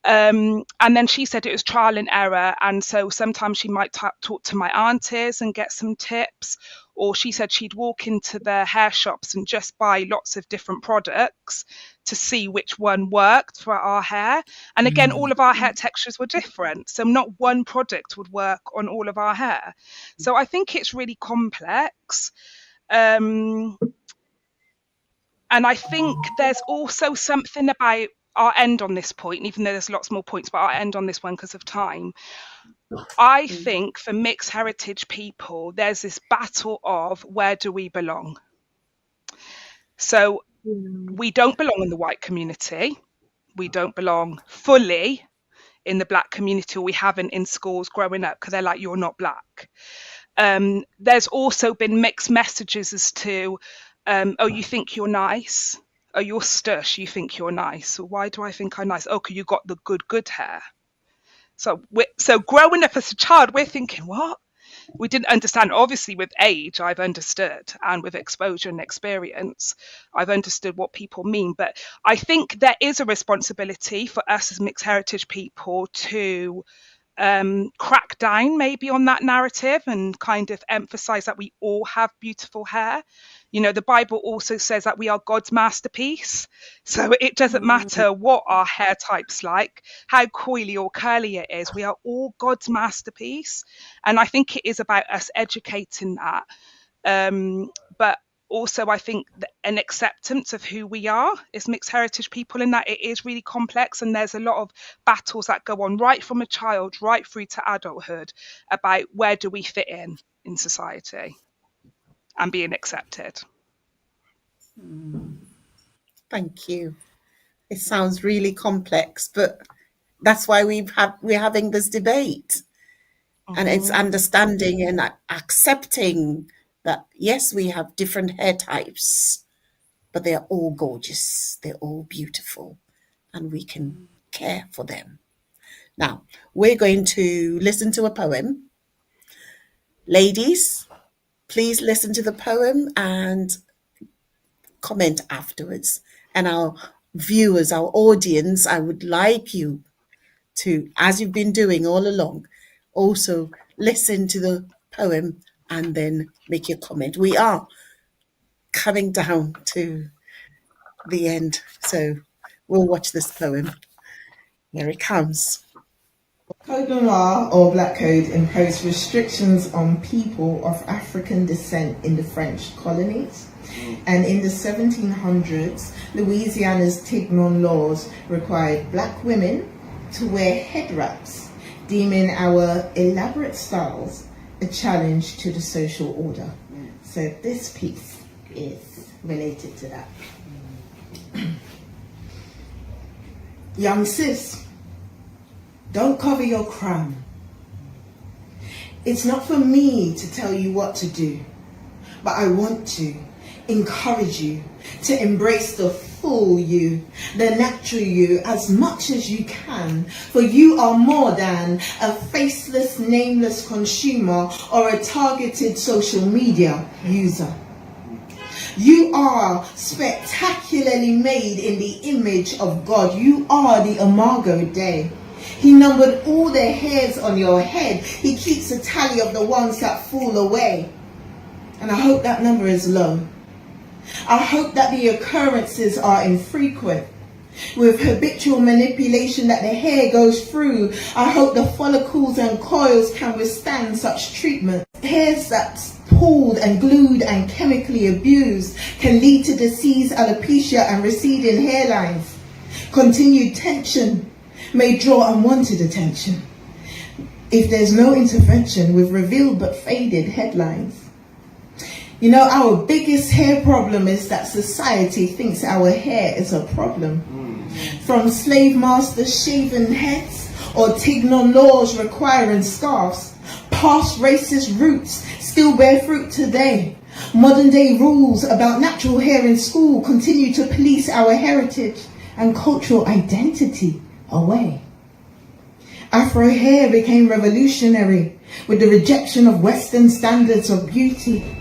And then she said it was trial and error. And so sometimes she might talk to my aunties and get some tips. Or she said she'd walk into their hair shops and just buy lots of different products to see which one worked for our hair. And again, all of our hair textures were different. So not one product would work on all of our hair. So I think it's really complex. And I think there's also something about I'll end on this point, even though there's lots more points, but I'll end on this one because of time. I think for mixed heritage people, there's this battle of where do we belong? So we don't belong in the white community. We don't belong fully in the black community, or we haven't in schools growing up because they're like, you're not black. There's also been mixed messages as to, oh, you think you're nice? Oh, you're stush, you think you're nice. Well, why do I think I'm nice? Oh, because you got the good hair. So growing up as a child, we're thinking, what? We didn't understand. Obviously, with age, I've understood, and with exposure and experience, I've understood what people mean. But I think there is a responsibility for us as mixed heritage people to crack down maybe on that narrative and kind of emphasize that we all have beautiful hair. You know, the Bible also says that we are God's masterpiece. So it doesn't matter what our hair type's like, how coily or curly it is, we are all God's masterpiece. And I think it is about us educating that. But also, I think an acceptance of who we are as mixed heritage people, in that it is really complex, and there's a lot of battles that go on right from a child right through to adulthood about where do we fit in society and being accepted. Thank you. It sounds really complex, but that's why we're having this debate. And it's understanding and accepting that, yes, we have different hair types, but they're all gorgeous. They're all beautiful, and we can care for them. Now, we're going to listen to a poem. Ladies, please listen to the poem and comment afterwards. And our viewers, our audience, I would like you to, as you've been doing all along, also listen to the poem and then make your comment. We are coming down to the end, so we'll watch this poem. Here it comes. Code Noir, or Black Code, imposed restrictions on people of African descent in the French colonies. And in the 1700s, Louisiana's Tignon laws required black women to wear head wraps, deeming our elaborate styles a challenge to the social order. So this piece is related to that. Young sis, don't cover your crown. It's not for me to tell you what to do, but I want to encourage you to embrace the full you, the natural you, as much as you can, for you are more than a faceless, nameless consumer or a targeted social media user. You are spectacularly made in the image of God. You are the Imago Dei. He numbered all the hairs on your head. He keeps a tally of the ones that fall away. And I hope that number is low. I hope that the occurrences are infrequent. With habitual manipulation that the hair goes through, I hope the follicles and coils can withstand such treatment. Hairs that's pulled and glued and chemically abused can lead to disease, alopecia and receding hairlines. Continued tension may draw unwanted attention if there's no intervention with revealed but faded headlines. You know, our biggest hair problem is that society thinks our hair is a problem. From slave masters shaving heads or Tignon laws requiring scarves, past racist roots still bear fruit today. Modern day rules about natural hair in school continue to police our heritage and cultural identity away. Afro hair became revolutionary with the rejection of Western standards of beauty.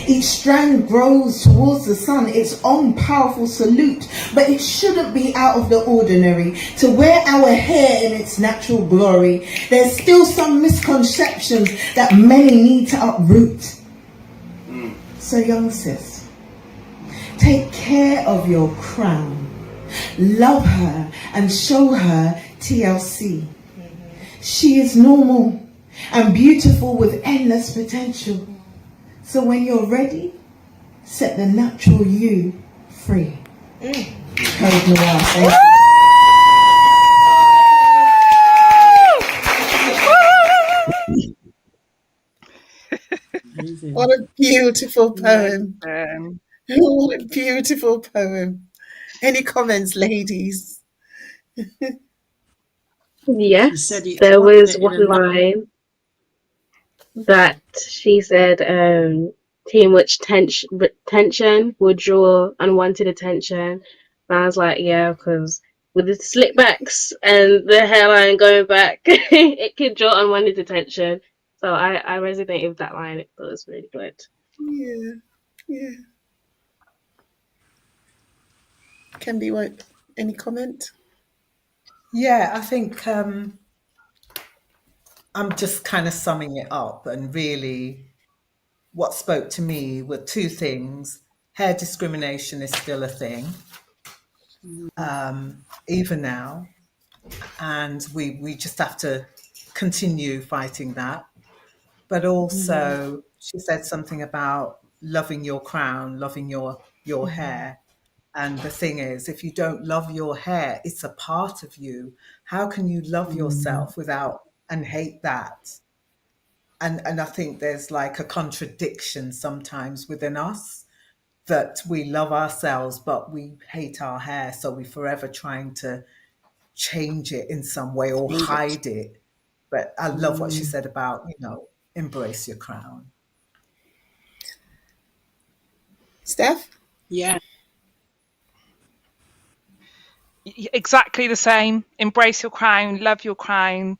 Each strand grows towards the sun, its own powerful salute, but it shouldn't be out of the ordinary to wear our hair in its natural glory. There's still some misconceptions that many need to uproot. So young sis, take care of your crown, love her and show her TLC. She is normal and beautiful with endless potential. So when you're ready, set the natural you free. Code Noir, thank you. What a beautiful poem. Amazing. What a beautiful poem. Any comments, ladies? She Yes, said it, there wasn't was it, in one a lot. line that she said, too much tension would draw unwanted attention. And I was like, yeah, because with the slick backs and the hairline going back, it could draw unwanted attention. So I resonated with that line. It was really good. Yeah, yeah. Can be what? Any comment? Yeah, I think I'm just kind of summing it up, and really what spoke to me were two things. Hair discrimination is still a thing, even now, and we just have to continue fighting that. But also, she said something about loving your crown, loving your hair. And the thing is, if you don't love your hair, it's a part of you. How can you love yourself without and hate that? And I think there's like a contradiction sometimes within us, that we love ourselves, but we hate our hair. So we're forever trying to change it in some way or Change it. hide it. But I love what she said about, embrace your crown. Steph? Yeah. Exactly the same. Embrace your crown, love your crown.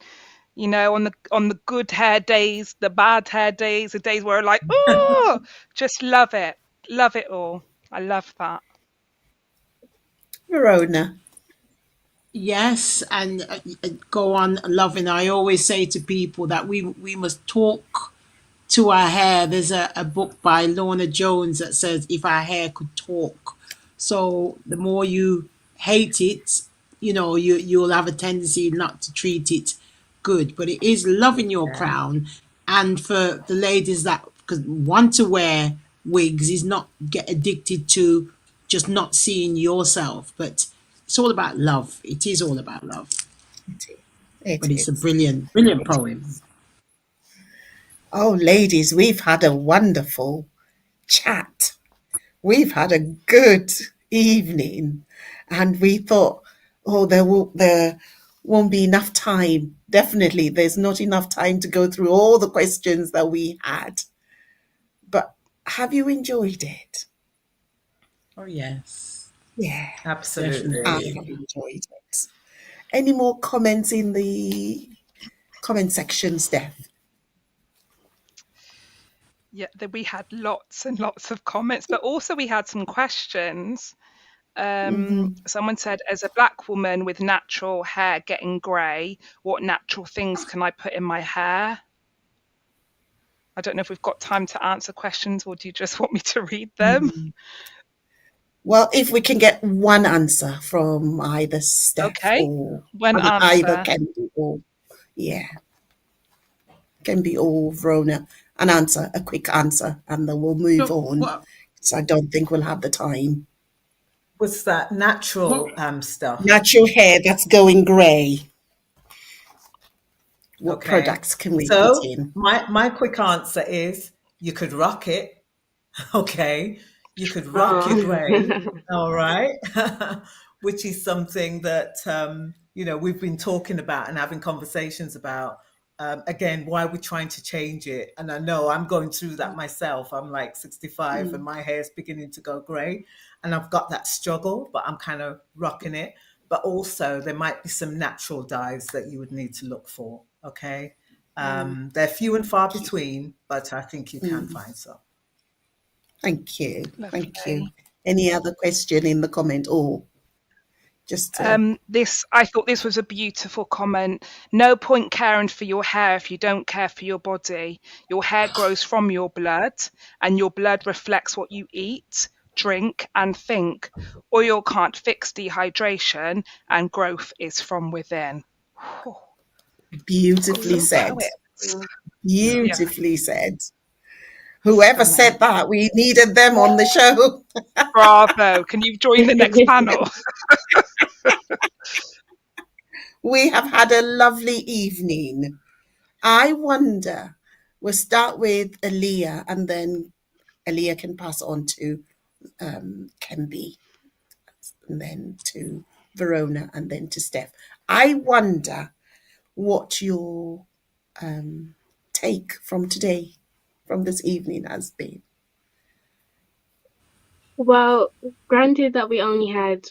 On the good hair days, the bad hair days, the days where like, oh, just love it all. I love that. Verona. Yes, and go on loving. I always say to people that we must talk to our hair. There's a book by Lorna Jones that says if our hair could talk. So the more you hate it, you'll have a tendency not to treat it good. But it is loving your Yeah. crown, and for the ladies that want to wear wigs, is not get addicted to just not seeing yourself, but it's all about love. It is all about love. It But it's a is. brilliant, brilliant It poem. is. Oh, ladies, we've had a wonderful chat. We've had a good evening, and we thought, oh, there won't be enough time. Definitely, there's not enough time to go through all the questions that we had. But have you enjoyed it? Oh yes, Yeah, I Absolutely. have definitely. enjoyed it. Any more comments in the comment section, Steph? Yeah, we had lots and lots of comments, but also we had some questions. Someone said, as a black woman with natural hair getting grey, what natural things can I put in my hair? I don't know if we've got time to answer questions, or do you just want me to read them? Well, if we can get one answer from either Steph Okay, or one either answer. Candy or, yeah, can be all Verona. An answer, a quick answer, and then we'll move So on. So I don't think we'll have the time. Was that what natural stuff? Natural hair that's going grey. What Okay. products can we put So in? my quick answer is you could rock it. Okay. You could rock your grey. All right. Which is something that, we've been talking about and having conversations about. Again, why we're trying to change it. And I know I'm going through that myself. I'm like 65 and my hair is beginning to go grey. And I've got that struggle, but I'm kind of rocking it. But also, there might be some natural dyes that you would need to look for. Okay. They're few and far between, but I think you can find some. Thank you. Thank you. Lovely. Any other question in the comment, or just I thought this was a beautiful comment. No point caring for your hair if you don't care for your body. Your hair grows from your blood, and your blood reflects what you eat, drink, and think. Oil can't fix dehydration, and growth is from within. beautifully Some said. poets. Yeah. Yeah, Beautifully said. Whoever stunning. said that, we needed them on the show. Bravo. Can you join the next panel? We have had a lovely evening. I wonder We'll start with Aaliyah, and then Aaliyah can pass on to Kemby, and then to Verona, and then to Steph. I wonder what your take from today, from this evening, has been. Well, granted that we only had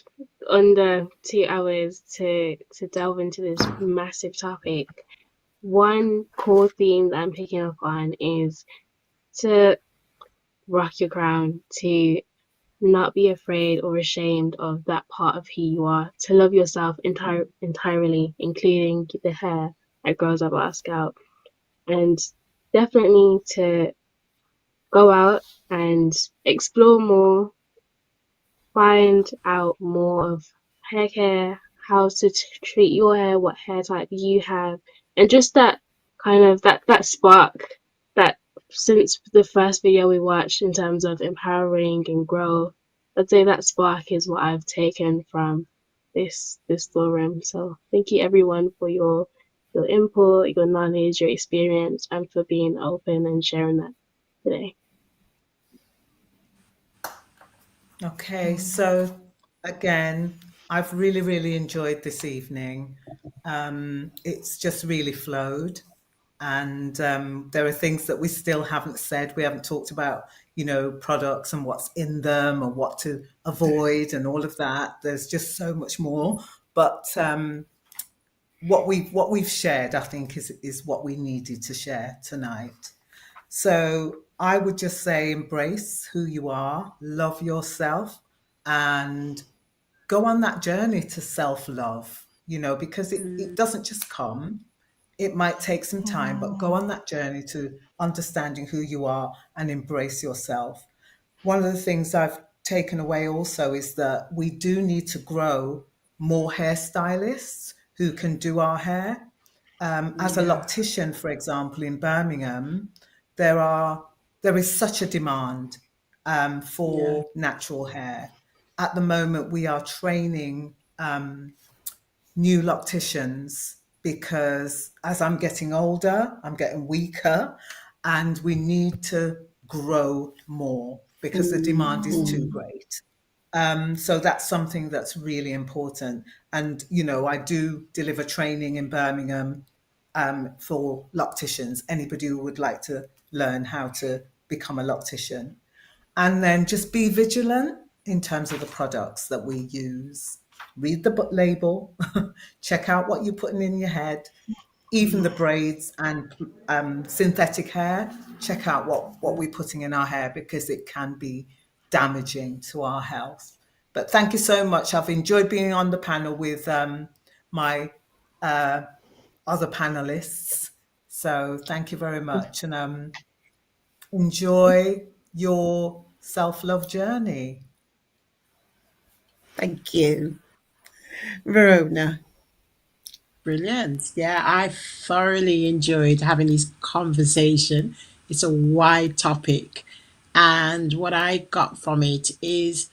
under 2 hours to delve into this massive topic, one core theme that I'm picking up on is to rock your crown, to not be afraid or ashamed of that part of who you are, to love yourself entirely, including the hair that grows up our scalp, and definitely to go out and explore more, find out more of hair care, how to treat your hair, what hair type you have, and just that kind of that spark that since the first video we watched in terms of empowering and growth, I'd say that spark is what I've taken from this forum. So thank you everyone for your input, your knowledge, your experience, and for being open and sharing that today. Okay, so again, I've really, really enjoyed this evening. It's just really flowed. And there are things that we still haven't said. We haven't talked about, products and what's in them and what to avoid and all of that. There's just so much more. But what we've shared, I think, is what we needed to share tonight. So I would just say embrace who you are, love yourself, and go on that journey to self-love, because it doesn't just come. It might take some time, but go on that journey to understanding who you are and embrace yourself. One of the things I've taken away also is that we do need to grow more hairstylists who can do our hair. As a loctician, for example, in Birmingham, there is such a demand for natural hair. At the moment, we are training new locticians because as I'm getting older, I'm getting weaker, and we need to grow more because the demand is too great. So that's something that's really important. And, I do deliver training in Birmingham for locticians, anybody who would like to learn how to become a loctician. And then just be vigilant in terms of the products that we use. Read the label, check out what you're putting in your head, even the braids and synthetic hair. Check out what we're putting in our hair because it can be damaging to our health. But thank you so much. I've enjoyed being on the panel with my other panelists. So thank you very much, and enjoy your self-love journey. Thank you. Verona. Brilliant. Yeah, I thoroughly enjoyed having this conversation. It's a wide topic. And what I got from it is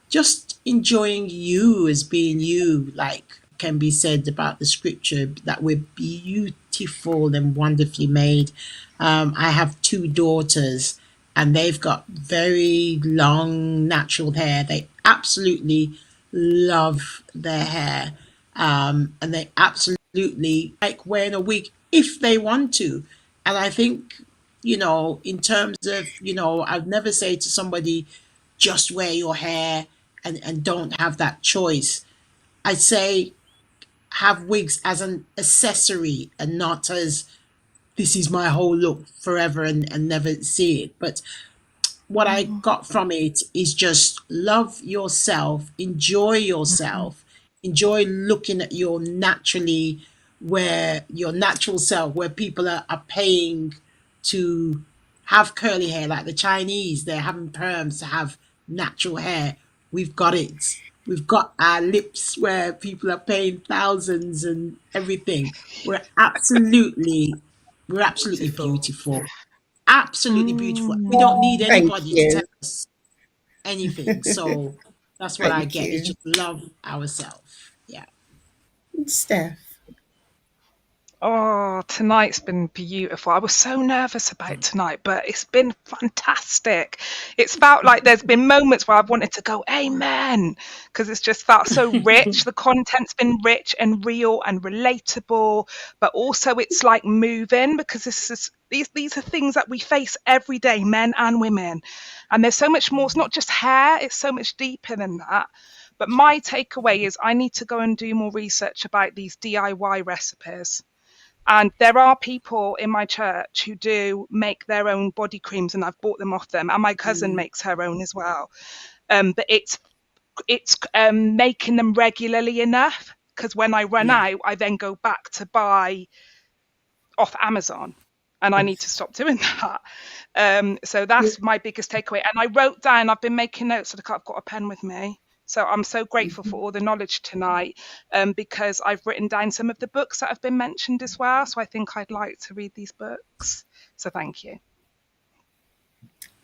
just enjoying you as being you, like can be said about the scripture, that we're beautiful and wonderfully made. I have two daughters, and they've got very long natural hair. They absolutely love their hair, and they absolutely like wearing a wig if they want to. And I think, in terms of, I'd never say to somebody, just wear your hair and don't have that choice. I'd say have wigs as an accessory and not as this is my whole look forever and never see it. But what I got from it is just love yourself, enjoy yourself, enjoy looking at your naturally, where your natural self, where people are paying to have curly hair, like the Chinese, they're having perms to have natural hair. We've got it. We've got our lips where people are paying thousands and everything. We're absolutely Beautiful. beautiful, absolutely beautiful. We don't need Thank anybody to tell you. us anything. So that's what I Thank get, is you. just love ourselves. Yeah. Steph. Oh, tonight's been beautiful. I was so nervous about tonight, but it's been fantastic. It's felt like there's been moments where I've wanted to go, Amen, because it's just felt so rich. The content's been rich and real and relatable, but also it's like moving because these are things that we face every day, men and women. And there's so much more. It's not just hair, it's so much deeper than that. But my takeaway is I need to go and do more research about these DIY recipes. And there are people in my church who do make their own body creams, and I've bought them off them. And my cousin makes her own as well. But it's making them regularly enough, because when I run out, I then go back to buy off Amazon, and I need to stop doing that. So that's my biggest takeaway. And I wrote down, I've been making notes, so I've got a pen with me. So I'm so grateful for all the knowledge tonight, because I've written down some of the books that have been mentioned as well. So I think I'd like to read these books. So thank you.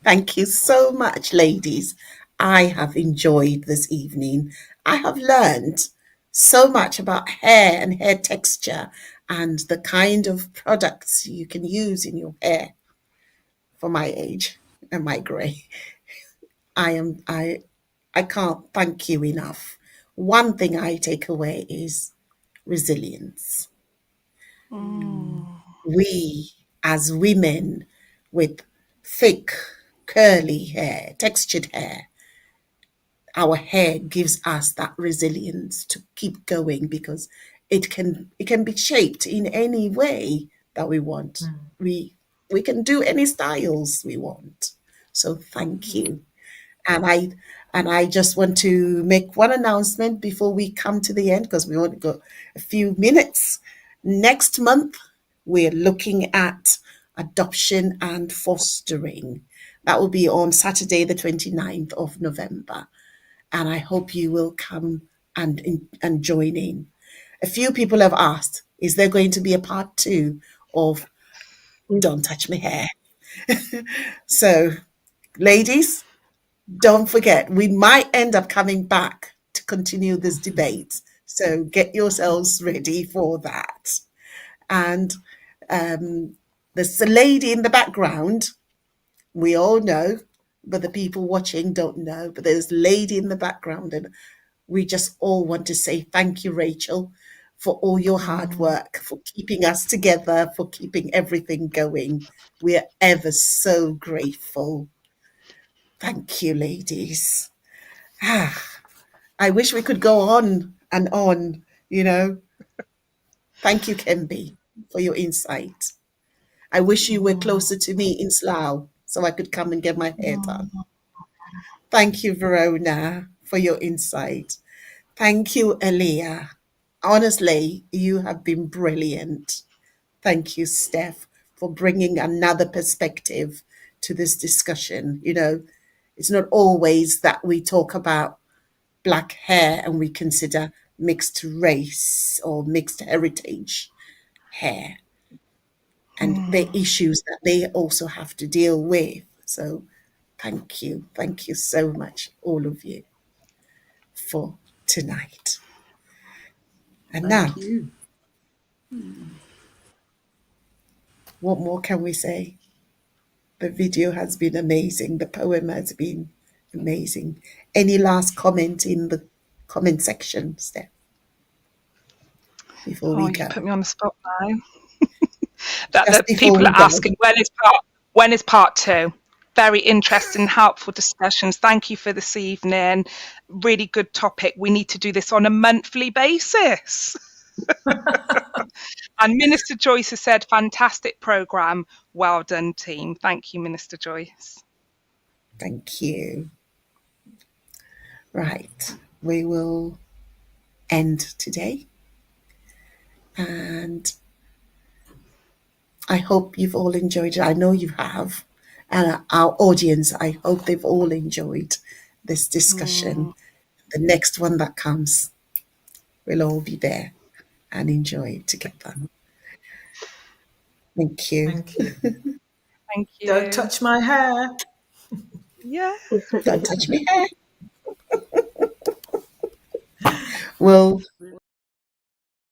Thank you so much, ladies. I have enjoyed this evening. I have learned so much about hair and hair texture and the kind of products you can use in your hair for my age and my grey. I can't thank you enough. One thing I take away is resilience. We, as women with thick, curly hair, textured hair, our hair gives us that resilience to keep going because it can be shaped in any way that we want. We can do any styles we want. So thank you. And I just want to make one announcement before we come to the end, because we only got a few minutes. Next month, we're looking at adoption and fostering. That will be on Saturday, the 29th of November. And I hope you will come and join in. A few people have asked, is there going to be a part 2 of Don't Touch My Hair? So, ladies, don't forget, we might end up coming back to continue this debate. So get yourselves ready for that. And there's a lady in the background. We all know, but the people watching don't know. But there's a lady in the background, and we just all want to say thank you, Rachel, for all your hard work, for keeping us together, for keeping everything going. We are ever so grateful. Thank you, ladies. I wish we could go on and on, Thank you, Kembe, for your insight. I wish you were closer to me in Slough so I could come and get my hair done. Thank you, Verona, for your insight. Thank you, Elia. Honestly, you have been brilliant. Thank you, Steph, for bringing another perspective to this discussion. It's not always that we talk about black hair and we consider mixed race or mixed heritage hair and the issues that they also have to deal with. So thank you so much, all of you, for tonight. And now, Thank you. what more can we say? The video has been amazing. The poem has been amazing. Any last comment in the comment section, Steph, before we You go? put me on the spot now. Just that before people we are go. asking when is part 2. Very interesting, helpful discussions. Thank you for this evening. Really good topic. We need to do this on a monthly basis. And Minister Joyce has said, fantastic programme. Well done, team. Thank you, Minister Joyce. Thank you. Right, we will end today. And I hope you've all enjoyed it. I know you have. And our audience, I hope they've all enjoyed this discussion. The next one that comes, we'll all be there and enjoy it together. Thank you. Thank you. Thank you. Don't touch my hair. Yeah. Don't touch me hair. We'll